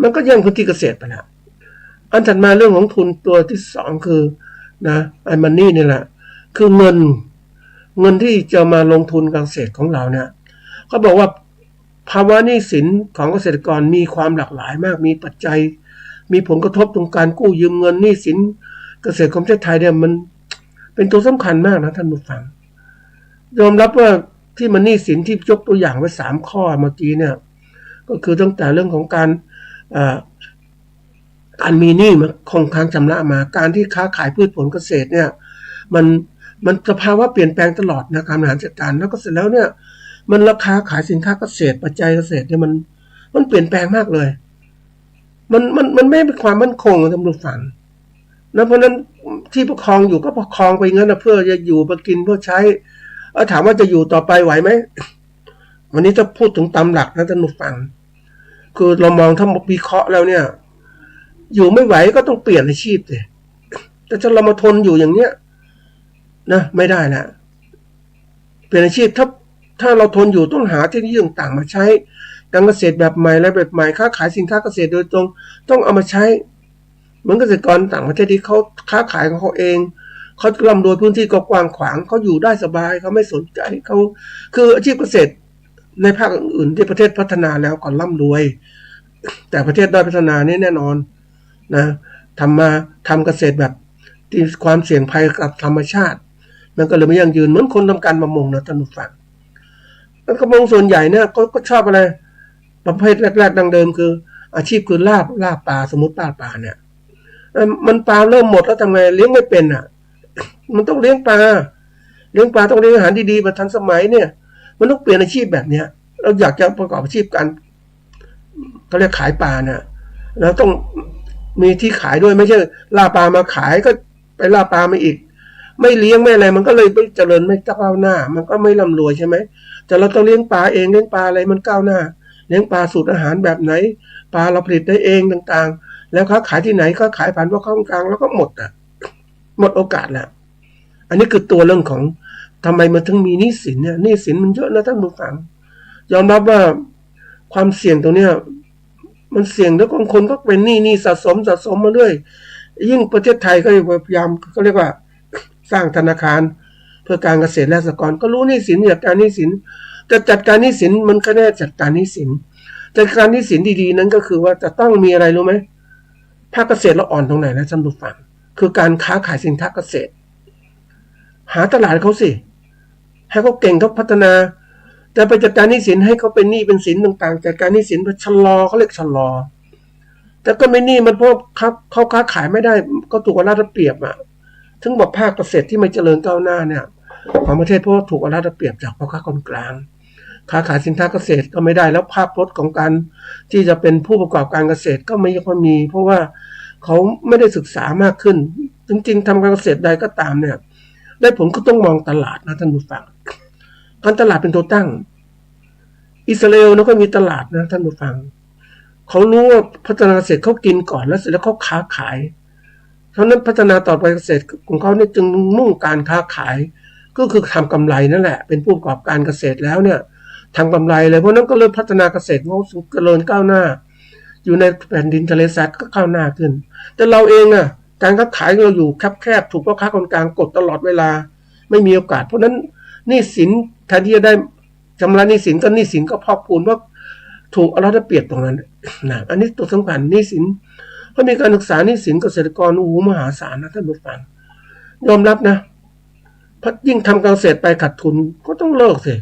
มันก็แย่งพื้นที่เกษตรไปแล้วอันถัดมาเรื่องของทุนตัวที่สองคือนะไอ้มันนี่แหละคือเงินที่จะมาลงทุนการเกษตรของเราเนี่ยเขาบอกว่าภาวะหนี้สินของเกษตรกรมีความหลากหลายมากมีปัจจัยมีผลกระทบตรงการกู้ยืมเงินหนี้สินเกษตรของประเทศไทยเนี่ยมันเป็นตัวสำคัญมากนะท่านผู้ฟังยอมรับว่าที่มันหนี้สินที่ยกตัวอย่างไว้3ข้อเมื่อกี้เนี่ยก็คือตั้งแต่เรื่องของการมีหนี้มาคงค้างชำระมาการที่ค้าขายพืชผลเกษตรเนี่ยมันสภาวะเปลี่ยนแปลงตลอดนะการบริหารจัดการแล้วก็เสร็จแล้วเนี่ยมันราคาขายสินค้าเกษตรปัจจัยเกษตรเนี่ยมันเปลี่ยนแปลงมากเลยมันไม่เป็นความมั่นคงท่านผู้ฟังนะเพราะนั้นที่ประคองอยู่ก็ประคองไปงั้นนะเพื่อจะอยู่มากินเพื่อใช้ถามว่าจะอยู่ต่อไปไหวไหมวันนี้จะพูดถึงตามหลักนะท่านผู้ฟังคือเรามองถ้าวิเคราะห์แล้วเนี่ยอยู่ไม่ไหวก็ต้องเปลี่ยนอาชีพเลยแต่ถ้าเรามาทนอยู่อย่างเนี้ยนะไม่ได้แล้วเปลี่ยนอาชีพถ้าเราทนอยู่ต้องหาเทคนิคต่างๆมาใช้การเกษตรแบบใหม่และแบบใหม่ค้าขายสินค้าเกษตรโดยตรงต้องเอามาใช้เหมือนเกษตรกรต่างประเทศที่เขาค้าขายของเขาเองเขาร่ำรวยพื้นที่ก็กว้างขวางเขาอยู่ได้สบายเขาไม่สนใจเขาคืออาชีพเกษตรในภาคอื่นที่ประเทศพัฒนาแล้วก่อนร่ำรวยแต่ประเทศด้อยพัฒนานี่แน่นอนนะทำเกษตรแบบที่ความเสี่ยงภัยกับธรรมชาติมันก็เลยไม่ยั่งยืนเหมือนคนทำการประมงนะท่านผู้ฟังแล้วประมงส่วนใหญ่เนี่ยก็ชอบอะไรประเภทแรกๆดังเดิมคืออาชีพคือล่าปลาสมมติปลาเนี่ยมันปลาเริ่มหมดแล้วทำไงเลี้ยงไม่เป็นมันต้องเลี้ยงปลาต้องเลี้ยงอาหารดีๆแบบทันสมัยเนี่ยมันต้องเปลี่ยนอาชีพแบบเนี้ยเราอยากจะประกอบอาชีพการเขาเรียกขายปลาเนี่ยเราต้องมีที่ขายด้วยไม่ใช่ล่าปลามาขายก็ไปล่าปลามาอีกไม่เลี้ยงไม่อะไรมันก็เลยไม่เจริญไม่ก้าวหน้ามันก็ไม่ร่ำรวยใช่ไหมแต่เราต้องเลี้ยงปลาเองเลี้ยงปลาอะไรมันก้าวหน้าเลี้ยงปลาสูตรอาหารแบบไหนปลาเราผลิตได้เองต่างๆแล้วเขาขายที่ไหนก็ขายผ่านพวกข้างกลางแล้วก็หมดโอกาสแหละอันนี้คือตัวเรื่องของทำไมมันถึงมีหนี้สินเนี่ยหนี้สินมันเยอะนะท่านผู้ฟังยอมรับว่าความเสี่ยงตรงเนี้ยมันเสี่ยงแล้วคนก็เป็นหนี้สะสมมาเรื่อยยิ่งประเทศไทยก็พยายามก็เรียกว่าสร้างธนาคารเพื่อการเกษตรและสหกรณ์ก็รู้หนี้สินจัดการหนี้สินแต่จัดการหนี้สินมันก็แน่จัดการหนี้สินดีๆนั้นก็คือว่าจะต้องมีอะไรรู้ไหมภาคเกษตรเราอ่อนตรงไหนนะท่านผู้ฟังคือการค้าขายสินค้าเกษตรหาตลาดเขาสิให้เขาเก่งเขาพัฒนาแต่ไปจัดการหนี้สินให้เขาเป็นหนี้เป็นสินต่างๆจัดการหนี้สินไปชะลอเขาเรียกชะลอ แต่ก็ไม่นี่มันเพราะเขาค้าขายไม่ได้ก็ถูกเอารัดเอาเปรียบอ่ะถึงบอกภาคเกษตรที่ไม่เจริญก้าวหน้าเนี่ยของประเทศเพราะถูกเอารัดเอาเปรียบจากพ่อค้าคนกลางค้าขายสินค้าเกษตรก็ไม่ได้แล้วภาพพจน์ของการที่จะเป็นผู้ประกอบการเกษตรก็ไม่ค่อยมีเพราะว่าเขาไม่ได้ศึกษามากขึ้นจริงๆทำการเกษตรใดก็ตามเนี่ยได้ผลก็ต้องมองตลาดนะท่านผู้ฟังการตลาดเป็นตัวตั้งอิสราเอลนะก็มีตลาดนะท่านผู้ฟังเขารู้ว่าพัฒนาเกษตรเขากินก่อนแล้วเสร็จแล้วเขาค้าขายเพราะนั้นพัฒนาต่อไปเกษตรของเขาเนี่ยจึงมุ่งการค้าขายก็คือทำกำไรนั่นแหละเป็นผู้ประกอบการเกษตรแล้วเนี่ยทำกำไรเลยเพราะนั้นก็เลยพัฒนาเกษตรเขาเจริญก้าวหน้าอยู่ในแผ่นดินทะเลทรายก็ก้าวหน้าขึ้นแต่เราเองอ่ะการค้าขายเราอยู่แคบๆถูกพ่อค้าคนกลางกดตลอดเวลาไม่มีโอกาสเพราะนั้นหนี้สินแทนที่จะได้ชำระหนี้สินก็พอกพูนว่าถูกเอารัดเอาเปรียบตรงนั้นนะอันนี้ตัวสำคัญหนี้สินเพราะมีการศึกษาหนี้สินเกษตรกรมหาศาลนะท่านผู้ฟังยอมรับนะเพราะยิ่งทำการเกษตรไปขาดทุนก็ต้องเลิกสิ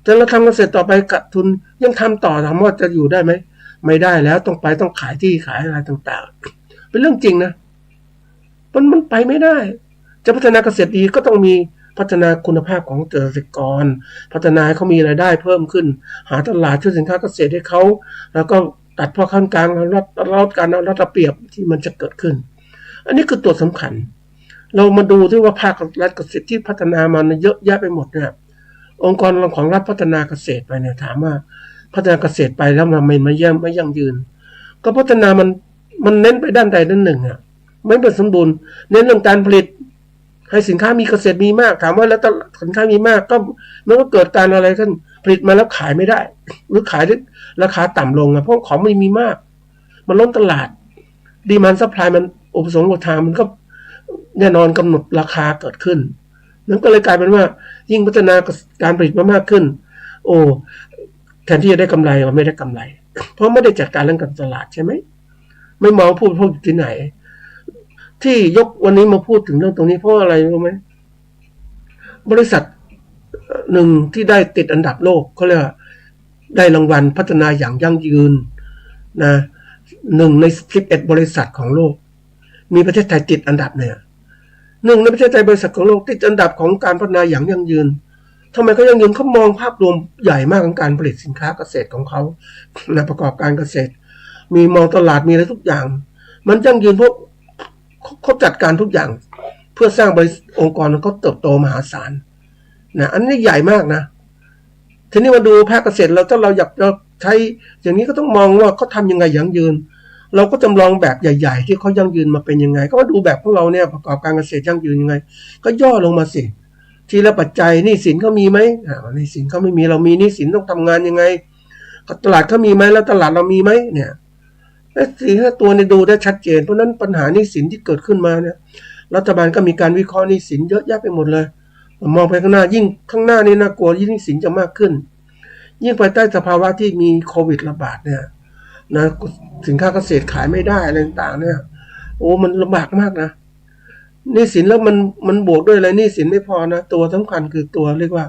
แต่เราทำเกษตรต่อไปขาดทุนยังทำต่อถามว่าจะอยู่ได้ไหมไม่ได้แล้วต้องขายที่ขายอะไรต่างๆเป็นเรื่องจริงนะมันไปไม่ได้จะพัฒนาเกษตรดีก็ต้องมีพัฒนาคุณภาพของเกษตรกรพัฒนาให้เขามีรายได้เพิ่มขึ้นหาตลาดช่วยสินค้าเกษตรให้เขาแล้วก็ตัดพ่อค้ากลางลดการรัดเปรียบที่มันจะเกิดขึ้นอันนี้คือตัวสำคัญเรามาดูที่ว่าภาครัฐเกษตรที่พัฒนามาเยอะแยะไปหมดเนี่ยองค์กรของรัฐพัฒนาเกษตรไปเนี่ยถามว่าพัฒนาเกษตรไปแล้วมันไม่ยั่งยืนก็พัฒนามันเน้นไปด้านใดด้านหนึ่งอ่ะไม่เป็นสมบูรณ์เน้นเรื่องการผลิตให้สินค้ามีเกษตรมีมากถามว่าแล้วสินค้ามีมากก็มันก็เกิดการอะไรขึ้นผลิตมาแล้วขายไม่ได้หรือขายราคาต่ำลงเพราะของไม่มีมากมันล้นตลาดดีมานด์ซัพพลายมันอุปสงค์ทางมันก็แน่นอนกำหนดราคาเกิดขึ้นนั่นก็เลยกลายเป็นว่ายิ่งพัฒนาการผลิตมากขึ้นโอ้แทนที่จะได้กำไรมันไม่ได้กำไรเพราะไม่ได้จัดการเรื่องการตลาดใช่ไหมไม่มองผู้บริโภคอยู่ที่ไหนที่ยกวันนี้มาพูดถึงเรื่องตรงนี้เพราะอะไรรู้ไหมบริษัทหนึ่งที่ได้ติดอันดับโลกเขาเรียกว่าได้รางวัลพัฒนาอย่างยั่งยืนนะ1 ใน 11 บริษัทของโลกมีประเทศไทยติดอันดับเนี่ย1 ในประเทศไทยบริษัทของโลกติดอันดับของการพัฒนาอย่างยั่งยืนทำไมเขายั่งยืนเขามองภาพรวมใหญ่มากของการผลิตสินค้าเกษตรของเขาและประกอบการเกษตรมีมองตลาดมีอะไรทุกอย่างมันยั่งยืนเพราะเขาจัดการทุกอย่างเพื่อสร้างองค์กรเขาเติบโตมหาศาลนะอันนี้ใหญ่มากนะทีนี้มาดูภาคเกษตรเราถ้าเราอยากจะใช้อย่างนี้ก็ต้องมองว่าเขาทำยังไงยั่งยืนเราก็จำลองแบบใหญ่ๆที่เขายั่งยืนมาเป็นยังไงก็มาดูแบบของเราเนี่ยประกอบการเกษตรยั่งยืนยังไงก็ย่อลงมาสิทีละปัจจัยหนี้สินเขามีไหมหนี้สินเขาไม่มีเรามีหนี้สินต้องทำงานยังไงตลาดเขามีไหมแล้วตลาดเรามีไหมเนี่ย4-5 ตัวเนี่ยดูได้ชัดเจนเพราะนั้นปัญหาหนี้สินที่เกิดขึ้นมาเนี่ยรัฐบาลก็มีการวิเคราะห์หนี้สินเยอะแยะไปหมดเลยมองไปข้างหน้ายิ่งข้างหน้านี่น่ากลัวยิ่งหนี้สินจะมากขึ้นยิ่งภายใต้สภาวะที่มีโควิดระบาดเนี่ยนะสินค้าเกษตรขายไม่ได้อะไรต่างๆเนี่ยโอ้มันลำบากมากนะหนี้สินแล้วมันบวกด้วยอะไรหนี้สินไม่พอนะตัวสำคัญคือตัวเรียกว่า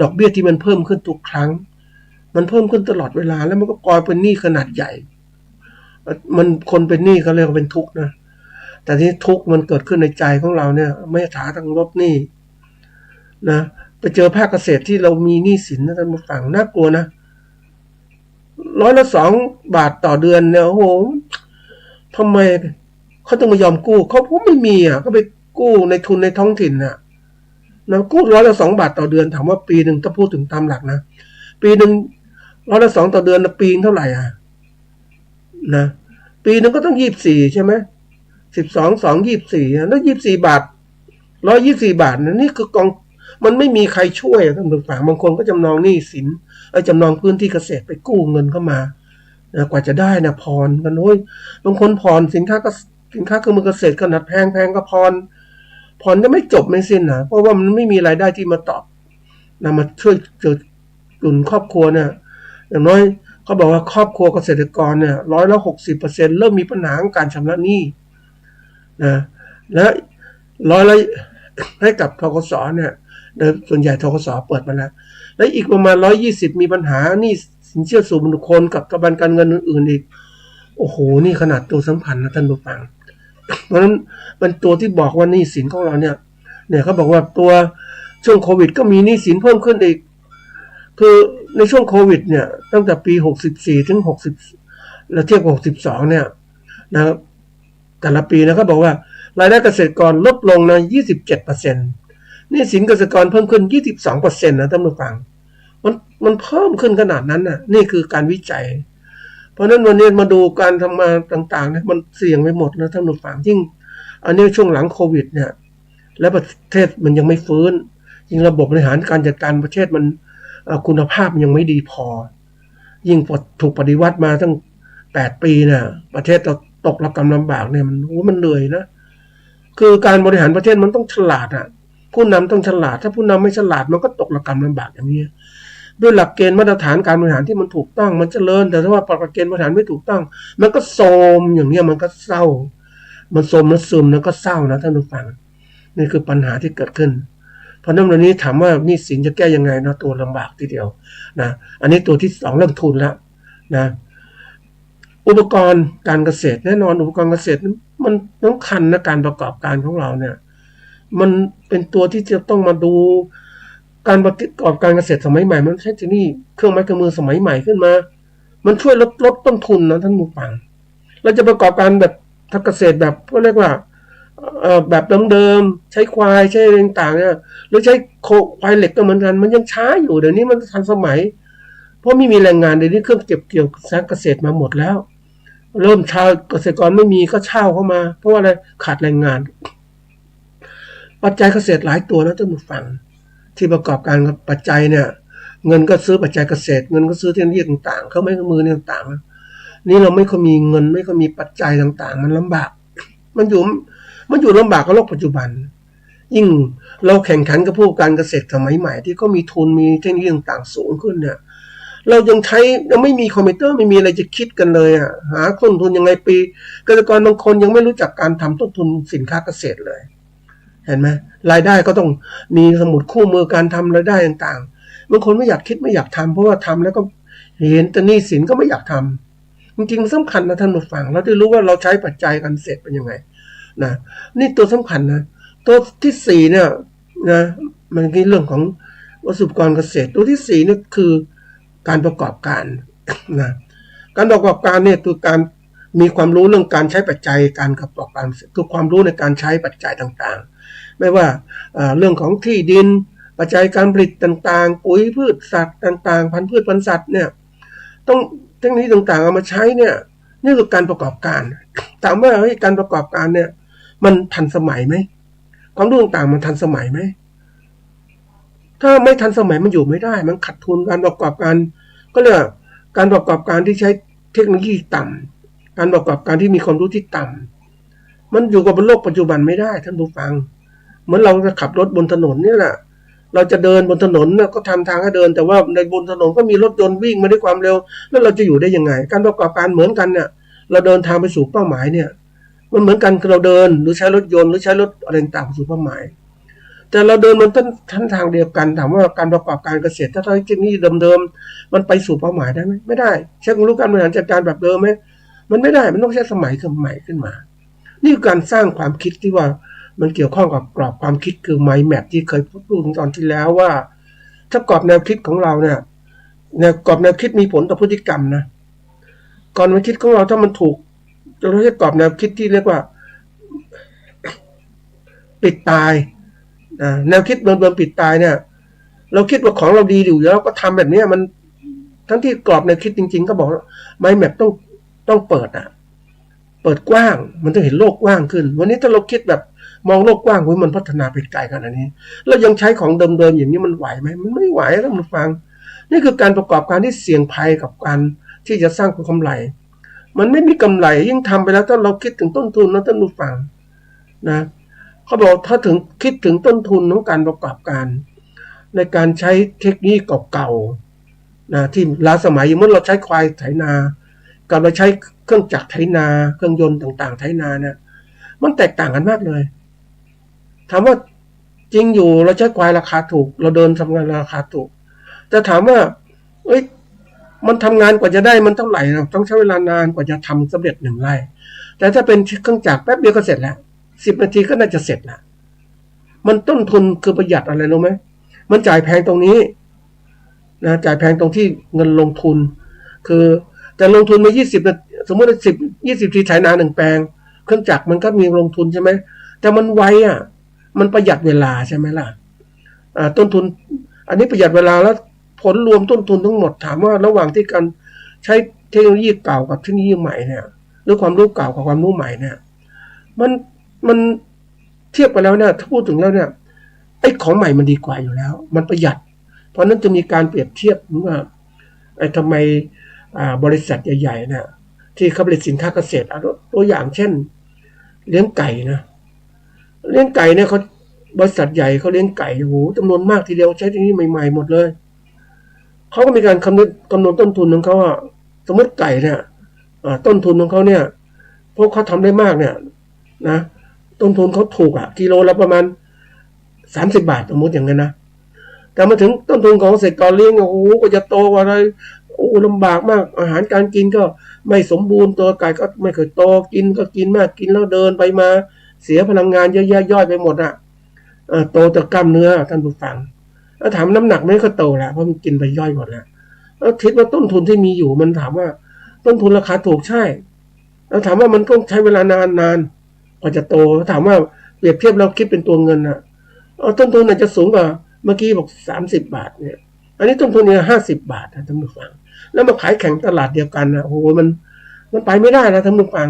ดอกเบี้ยที่มันเพิ่มขึ้นทุกครั้งมันเพิ่มขึ้นตลอดเวลาแล้วมันก็กลายเป็นหนี้ขนาดใหญ่มันคนเป็นหนี้เขาเรียกว่าเป็นทุกข์นะแต่ที่ทุกข์มันเกิดขึ้นในใจของเราเนี่ยไม่หาทางลดหนี้นะไปเจอภาคเกษตรที่เรามีหนี้สินนะท่านผู้ฟังน่ากลัวนะ2 บาทต่อเดือนเนี่ยโอ้โหทำไมเขาต้องมายอมกู้เขาเพราะไม่มีก็ไปกู้ในทุนในท้องถิ่นนะกู้2 บาทต่อเดือนถามว่าปีหนึ่งถ้าพูดถึงตามหลักนะปีหนึ่ง2ต่อเดือนนะปีเท่าไหร่นะปีนึงก็ต้อง24ใช่ไหม12 2 24แล้ว24 บาท124 บาทนะนี่คือกองมันไม่มีใครช่วยท่านผู้ฟังบางคนก็จำนองหนี้สินจำนองพื้นที่เกษตรไปกู้เงินเข้ามากว่าจะได้นะผ่อนกันโอ้ยบางคนผ่อนสินค้าเครื่องมือเกษตรขนาดแพงก็ผ่อนจะไม่จบไม่สิ้นนะเพราะว่ามันไม่มีรายได้ที่มาตอบมาช่วยหนุนครอบครัวเนี่ยอย่างน้อยเขาบอกว่าครอบครัวเกษตรกรเนี่ย60%เริ่มมีปัญหาการชำระหนี้นะและให้กับธกสเนี่ยส่วนใหญ่ธกสเปิดมาแล้วและอีกประมาณ120มีปัญหาหนี้สินเชื่อส่วนบุคคลกับสถาบันการเงินอื่นๆอีก โอ้โหนี่ขนาดตัวสำคัญนะท่านผู้ฟังเพราะฉะนั้นเป็นตัวที่บอกว่าหนี้สินของเราเนี่ยเขาบอกว่าตัวช่วงโควิดก็มีหนี้สินเพิ่มขึ้นอีกคือในช่วงโควิดเนี่ยตั้งแต่ปี64ถึง60แล้วเทียบกับ62เนี่ยนะครับแต่ละปีนะเขาบอกว่ารายได้เกษตรกรลดลงนะ 27% หนี้สินเกษตรกรเพิ่มขึ้น 22% นะท่านผู้ฟังมันเพิ่มขึ้นขนาดนั้นน่ะนี่คือการวิจัยเพราะฉะนั้นวันนี้มาดูการทำงานต่างๆเนี่ยมันเสี่ยงไปหมดนะท่านผู้ฟังยิ่งอันนี้ช่วงหลังโควิดเนี่ยและประเทศมันยังไม่ฟื้นยิ่งระบบบริหารการจัดการประเทศมันคุณภาพยังไม่ดีพอยิ่งถูกปฏิวัติมาตั้ง8 ปีเนี่ยประเทศเราตกระกำลำบากเนี่ยมันเหนื่อยนะคือการบริหารประเทศมันต้องฉลาดอ่ะผู้นำต้องฉลาดถ้าผู้นำไม่ฉลาดมันก็ตกระกำลำบากอย่างนี้ด้วยหลักเกณฑ์มาตรฐานการบริหารที่มันถูกต้องมันเจริญแต่ถ้าว่าหลักเกณฑ์บริหารไม่ถูกต้องมันก็โทรมอย่างนี้มันก็เศร้ามันโทรมแล้วซึมแล้วก็เศร้านะท่านผู้ฟังนี่คือปัญหาที่เกิดขึ้นเพราะนั้นวันนี้ถามว่าหนี้สินจะแก้ยังไงนะตัวลำบากทีเดียวนะอันนี้ตัวที่2เรื่องทุนแล้วนะอุปกรณ์การเกษตรแน่นอนอุปกรณ์เกษตรมันสำคัญนะการประกอบการของเราเนี่ยมันเป็นตัวที่จะต้องมาดูการประกอบการเกษตรสมัยใหม่มันใช้ที่นี่เครื่องไม้เครื่องมือสมัยใหม่ขึ้นมามันช่วยลดต้นทุนนะท่านผู้ฟังเราจะประกอบการแบบทางเกษตรแบบก็เรียกว่าแบบเดิมๆใช้ควายใช้อะไรต่างๆเนี่ยหรือใช้ควายเหล็กก็เหมือนกันมันยังช้าอยู่เดี๋ยวนี้มันทันสมัยเพราะไม่มีแรงงานเดี๋ยวนี้เครื่องเก็บเกี่ยวเกษตรมาหมดแล้วเริ่มชาวเกษตรกรไม่มีก็เช่าเข้ามาเพราะว่าอะไรขาดแรงงานปัจจัยเกษตรหลายตัวนะท่านผู้ฟังที่ประกอบการปัจจัยเนี่ยเงินก็ซื้อปัจจัยเกษตรเงินก็ซื้อเทคโนโลยีต่างๆเขาไม่มือต่างๆนี่เราไม่ค่อยมีเงินไม่ค่อยมีปัจจัยต่างๆมันลำบากมันอยู่ลำบากกับโลกปัจจุบันยิ่งเราแข่งขันกับผู้การเกษตรสมัยใหม่ที่เขามีทุนมีเทคโนโลยีต่างๆสูงขึ้นเนี่ยเรายังไม่มีคอมพิวเตอร์ไม่มีอะไรจะคิดกันเลยหาต้นทุนยังไงปีเกษตรกรบางคนยังไม่รู้จักการทำต้นทุนสินค้าเกษตรเลยเห็นไหมรายได้ก็ต้องมีสมุดคู่มือการทำรายได้ต่างๆบางคนไม่อยากคิดไม่อยากทำเพราะว่าทำแล้วก็เห็นแต่หนี้สินก็ไม่อยากทำจริงๆสำคัญนะท่านผู้ฟังเราได้รู้ว่าเราใช้ปัจจัยการเกษตรเป็นยังไงนะนี่ตัวสำคัญนะตัวที่4เนี่ยนะมันคือเรื่องของวัสดุอุปกรณ์เกษตรตัวที่4เนี่ยคือการประกอบการนะการประกอบการเนี่ยคือการมีความรู้เรื่องการใช้ปัจจัยการประกอบการคือความรู้ในการใช้ปัจจัยต่างๆไม่ว่าเรื่องของที่ดินปัจจัยการผลิตต่างๆปุ๋ยพืชสัตว์ต่างๆพันธุ์พืชพันธุ์สัตว์เนี่ยต้องเทคโนโลยีต่างๆเอามาใช้เนี่ยนี่คือการประกอบการถามว่าการประกอบการเนี่ยมันทันสมัยไหมความรู้ต่างๆมันทันสมัยไหมถ้าไม่ทันสมัยมันอยู่ไม่ได้มันขาดทุนการประกอบการก็เรียกการประกอบการที่ใช้เทคโนโลยีต่ำการประกอบการที่มีความรู้ที่ต่ำมันอยู่กับบนโลกปัจจุบันไม่ได้ท่านผู้ฟังเหมือนเราจะขับรถบนถนนนี่แหละเราจะเดินบนถนนก็ทำทางให้เดินแต่ว่าในบนถนนก็มีรถยนต์วิ่งมาด้วยความเร็วแล้วเราจะอยู่ได้ยังไงการประกอบการเหมือนกันเนี่ยเราเดินทางไปสู่เป้าหมายเนี่ยมันเหมือนกันเราเดินหรือใช้รถยนต์หรือใช้รถอะไรต่างๆสู่เป้าหมายแต่เราเดินมันทั้งทางเดียวกันถามว่าการประกอบการเกษตรถ้าเราเทคโนโลยีเดิมๆมันไปสู่เป้าหมายได้ไหมไม่ได้ใช้ความรู้การบริหารจัดการแบบเดิมไหมมันไม่ได้มันต้องใช้สมัยใหม่ขึ้นมานี่คือการสร้างความคิดที่ว่ามันเกี่ยวข้องกับกรอบความคิดคือ mind map ที่เคยพูดตอนที่แล้วว่าถ้ากรอบแนวคิดของเราเนี่ยกรอบแนวคิดมีผลต่อพฤติกรรมนะกรอบแนวคิดของเราถ้ามันถูกเราใช้กรอบแนวคิดที่เรียกว่าปิดตายแนวคิดเดิมๆปิดตายเนี่ยเราคิดว่าของเราดีอยู่แล้วก็ทำแบบนี้มันทั้งที่กรอบแนวคิดจริงๆก็บอกว่า mind map ต้องเปิดเปิดกว้างมันจะเห็นโลกกว้างขึ้นวันนี้ถ้าเราคิดแบบมองโลกกว้างมันพัฒนาไปไกลขนาดนี้แล้วยังใช้ของเดิมๆอย่างนี้มันไหวไหมมันไม่ไหวท่านผู้ฟังนี่คือการประกอบการที่เสี่ยงภัยกับการที่จะสร้างผลกำไรมันไม่มีกำไรยิ่งทำไปแล้วถ้าเราคิดถึงต้นทุนนะท่านผู้ฟังนะเขาบอกถ้าคิดถึงต้นทุนของการประกอบการในการใช้เทคโนโลยีเก่าๆนะที่ล้าสมัยอย่างเมื่อเราใช้ควายไถนากับเราใช้เครื่องจักรไถนาเครื่องยนต์ต่างๆไถนาเนี่ยมันแตกต่างกันมากเลยถามว่าจริงอยู่เราใช้ควายราคาถูกเราเดินทำงานราคาถูกแต่ถามว่า มันทำงานกว่าจะได้มันเท่าไหร่เราต้องใช้เวลานานกว่าจะทำสำเร็จ1 ไร่แต่ถ้าเป็นเครื่องจักรแป๊บเดียวก็เสร็จแล้ว10 นาทีก็น่าจะเสร็จแล้วมันต้นทุนคือประหยัดอะไรรู้ไหมมันจ่ายแพงตรงนี้นะจ่ายแพงตรงที่เงินลงทุนคือแต่ลงทุนมา20 นาทีสมมติว่า20 ทีไถนา1 แปลงเครื่องจักรมันก็มีลงทุนใช่ไหมแต่มันไวมันประหยัดเวลาใช่ไหมล่ะต้นทุนอันนี้ประหยัดเวลาแล้วผลรวมต้นทุนทั้งหมดถามว่าระหว่างที่การใช้เทคโนโลยีเก่ากับเทคโนโลยีใหม่เนี่ยหรือความรู้เก่ากับความรู้ใหม่เนี่ยมันเทียบกันแล้วเนี่ยถ้าพูดถึงแล้วเนี่ยไอ้ของใหม่มันดีกว่าอยู่แล้วมันประหยัดเพราะนั้นจะมีการเปรียบเทียบว่าไอ้ทำไมบริษัทใหญ่ๆเนี่ยที่เขาผลิตสินค้าเกษตรตัวอย่างเช่นเลี้ยงไก่นะเลี้ยงไก่เนี่ยเขาบริษัทใหญ่เขาเลี้ยงไก่โอ้โหจำนวนมากทีเดียวใช้ที่นี่ใหม่ๆหมดเลยเขาก็มีการกำหนดต้นทุนของเขาสมมติไก่เนี่ยต้นทุนของเขาเนี่ยพวกเขาทำได้มากเนี่ยนะต้นทุนเขาถูกกิโลละประมาณ30 บาทสมมติอย่างนั้นนะแต่มาถึงต้นทุนของเกษตรกรเลี้ยงโอ้โหก็จะโตอะไรโอ้ลำบากมากอาหารการกินก็ไม่สมบูรณ์ตัวไก่ก็ไม่เคยโตกินก็กินมากกินแล้วเดินไปมาเสียพลังงานเยอะแยะย่อยไปหมดโตแต่กล้ามเนื้อท่านผู้ฟังแล้วถามน้ำหนักไม่ก็โตแล้วเพราะมันกินไปย่อยหมดแล้วคิดว่าต้นทุนที่มีอยู่มันถามว่าต้นทุนราคาถูกใช่แล้วถามว่ามันต้องใช้เวลานานกว่าจะโตถามว่าเปรียบเทียบเราคิดเป็นตัวเงินต้นทุนอาจจะสูงกว่าเมื่อกี้บอก30 บาทเนี่ยอันนี้ต้นทุนเนี่ย50 บาทท่านผู้ฟังแล้วมาขายแข่งตลาดเดียวกันโอ้โหมันไปไม่ได้นะท่านผู้ฟัง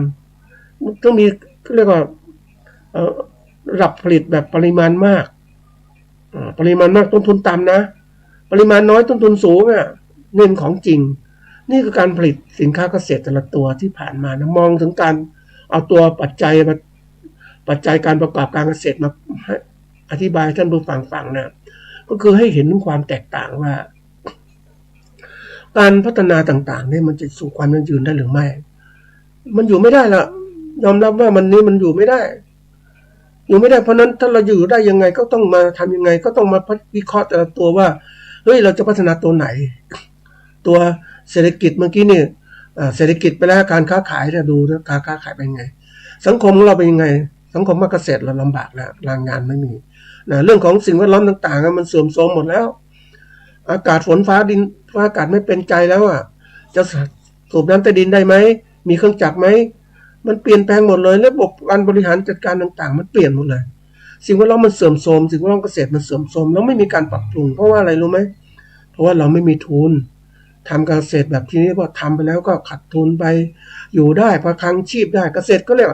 ต้องมีเรียกว่าระดับผลิตแบบปริมาณมากต้นทุนต่ำนะปริมาณน้อยต้นทุนสูงเน้นของจริงนี่คือการผลิตสินค้าเกษตรแต่ละตัวที่ผ่านมานะมองถึงการเอาตัวปัจจัยการประกอบการเกษตรมาอธิบายท่านผู้ฟังนะก็คือให้เห็นถึงความแตกต่างว่าการพัฒนาต่างๆนี่มันจะสู่ความยั่งยืนได้หรือไม่มันอยู่ไม่ได้ละยอมรับว่ามันอยู่ไม่ได้เพราะนั้นถ้าเราอยู่ได้ยังไงก็ต้องมาทำยังไงก็ต้องมาวิเคราะห์แต่ละตัวว่าเฮ้ยเราจะพัฒนาตัวไหนตัวเศรษฐกิจเมื่อกี้นี่เศรษฐกิจไปแล้วการค้าขายเนี่ยดูนะการค้าขายเป็นไงสังคมของเราเป็นยังไงสังคมเกษตรเราลำบากแล้วแรงงานไม่มีนะเรื่องของสิ่งแวดล้อมต่างๆมันเสื่อมโทรมหมดแล้วอากาศฝนฟ้าดินอากาศไม่เป็นใจแล้วจะสูบน้ำใต้ดินได้ไหมมีเครื่องจักรไหมมันเปลี่ยนแปลงหมดเลยระบบการบริหารจัดการต่างๆมันเปลี่ยนหมดเลยสิ่งแวดล้อมมันเสื่อมโทรมสิ่งแวดล้อมเกษตรมันเสื่อมโทรมแล้วไม่มีการปรับปรุงเพราะว่าอะไรรู้ไหมเพราะว่าเราไม่มีทุนทำการเกษตรแบบที่นี้พอทำไปแล้วก็ขาดทุนไปอยู่ได้ประทังชีพได้เกษตรก็เรียก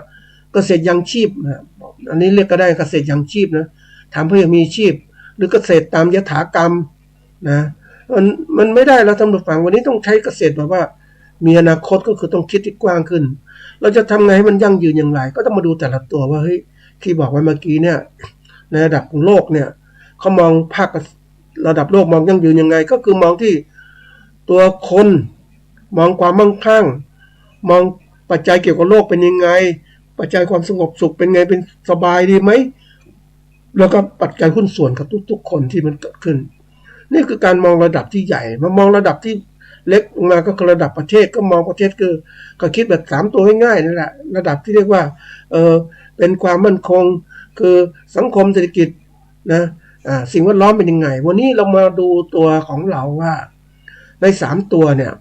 เกษตรยังชีพนะอันนี้เรียกก็ได้เกษตรยังชีพนะทำเพื่อมีชีพหรือเกษตรตามยถากรรมนะมันไม่ได้แล้วท่านผู้ฟังวันนี้ต้องใช้เกษตรแบบว่ามีอนาคตก็คือต้องคิดที่กว้างขึ้นเราจะทำไงให้มันยั่งยืนอย่างไรก็ต้องมาดูแต่ละตัวว่าเฮ้ยที่บอกไว้เมื่อกี้เนี่ยในระดับของโลกเนี่ยเขามองภาคระดับโลกมองยั่งยืนยังไงก็คือมองที่ตัวคนมองความมั่งคั่งมองปัจจัยเกี่ยวกับโลกเป็นยังไงปัจจัยความสงบสุขเป็นไงเป็นสบายดีไหมแล้วก็ปัจจัยหุ้นส่วนกับทุกๆคนที่มันเกิดขึ้นนี่คือการมองระดับที่ใหญ่มามองระดับที่เล็กลงมาก็คือระดับประเทศก็มองประเทศก็คิดแบบ3 ตัวง่ายๆนั่นแหละระดับที่เรียกว่าเป็นความมั่นคงคือสังคมเศรษฐกิจนะสิ่งแวดล้อมเป็นยังไงวันนี้เรามาดูตัวของเราว่าใน3 ตัวเนี่ย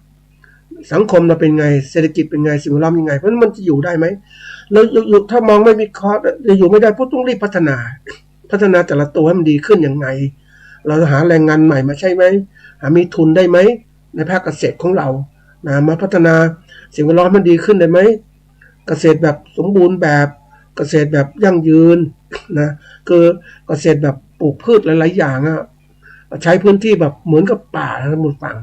สังคมเราเป็นไงเศรษฐกิจเป็นไงสิ่งแวดล้อมยังไงเพราะมันจะอยู่ได้ไหมแล้วถ้ามองไม่วิเคราะห์จะอยู่ไม่ได้เพราะต้องรีบพัฒนาแต่ละตัวให้มันดีขึ้นยังไงเราหาแรงงานใหม่มาใช่ไหมมีทุนได้ไหมในภาคเกษตรของเรานะมาพัฒนาสิ่งแวดล้อมมันดีขึ้นได้ไหมเกษตรแบบสมบูรณ์แบบเกษตรแบบยั่งยืนนะคือเกษตรแบบปลูกพืชหลายๆอย่างใช้พื้นที่แบบเหมือนกับป่าทั้งหมดฝั่ง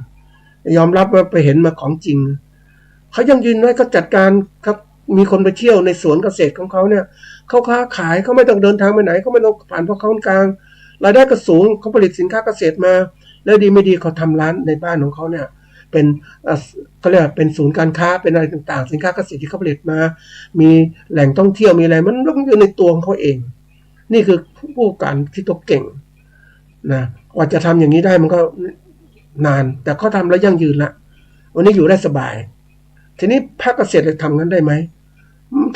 ยอมรับว่าไปเห็นมาของจริงเขายั่งยืนไว้ก็จัดการครับมีคนไปเที่ยวในสวนเกษตรของเขาเนี่ยเขาค้าขายเขาไม่ต้องเดินทางไปไหนเขาไม่ต้องผ่านพ่อค้าคนกลางรายได้ก็สูงเขาผลิตสินค้าเกษตรมาแล้วดีไม่ดีเขาทำร้านในบ้านของเขาเนี่ยเป็นเขาเรียกเป็นศูนย์การค้าเป็นอะไรต่างๆสินค้าเกษตรที่เขาผลิตมามีแหล่งท่องเที่ยวมีอะไรมันต้องอยู่ในตัวของเขาเองนี่คือผู้การที่ตัวเก่งนะกว่าจะทำอย่างนี้ได้มันก็นานแต่เขาทำแล้วยั่งยืนละ วันนี้อยู่ได้สบายทีนี้ภาคเกษตรจะทำงั้นได้ไหม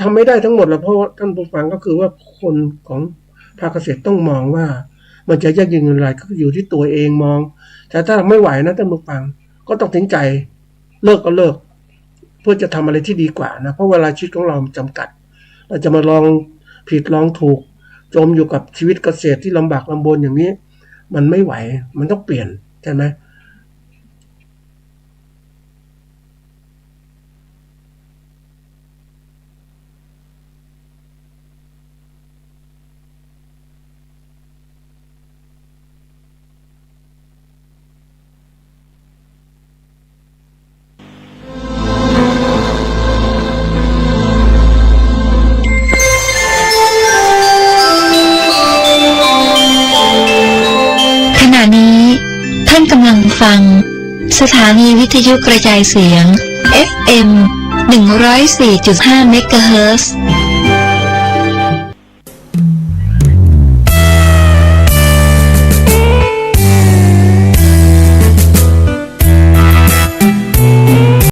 ทำไม่ได้ทั้งหมดหรอกเพราะท่านผู้ฟังก็คือว่าคนของภาคเกษตรต้องมองว่ามันจะยั่งยืนอะไรก็อยู่ที่ตัวเองมองแต่ถ้าไม่ไหวนะท่านผู้ฟังก็ต้องตัดสินใจเลิกก็เลิกเพื่อจะทำอะไรที่ดีกว่านะเพราะเวลาชีวิตของเราจำกัดเราจะมาลองผิดลองถูกจมอยู่กับชีวิตเกษตรที่ลำบากลำบนอย่างนี้มันไม่ไหวมันต้องเปลี่ยนใช่ไหมขณะนี้ท่านกำลังฟังสถานีวิทยุกระจายเสียง FM 104.5 เมกะเฮิรตซ์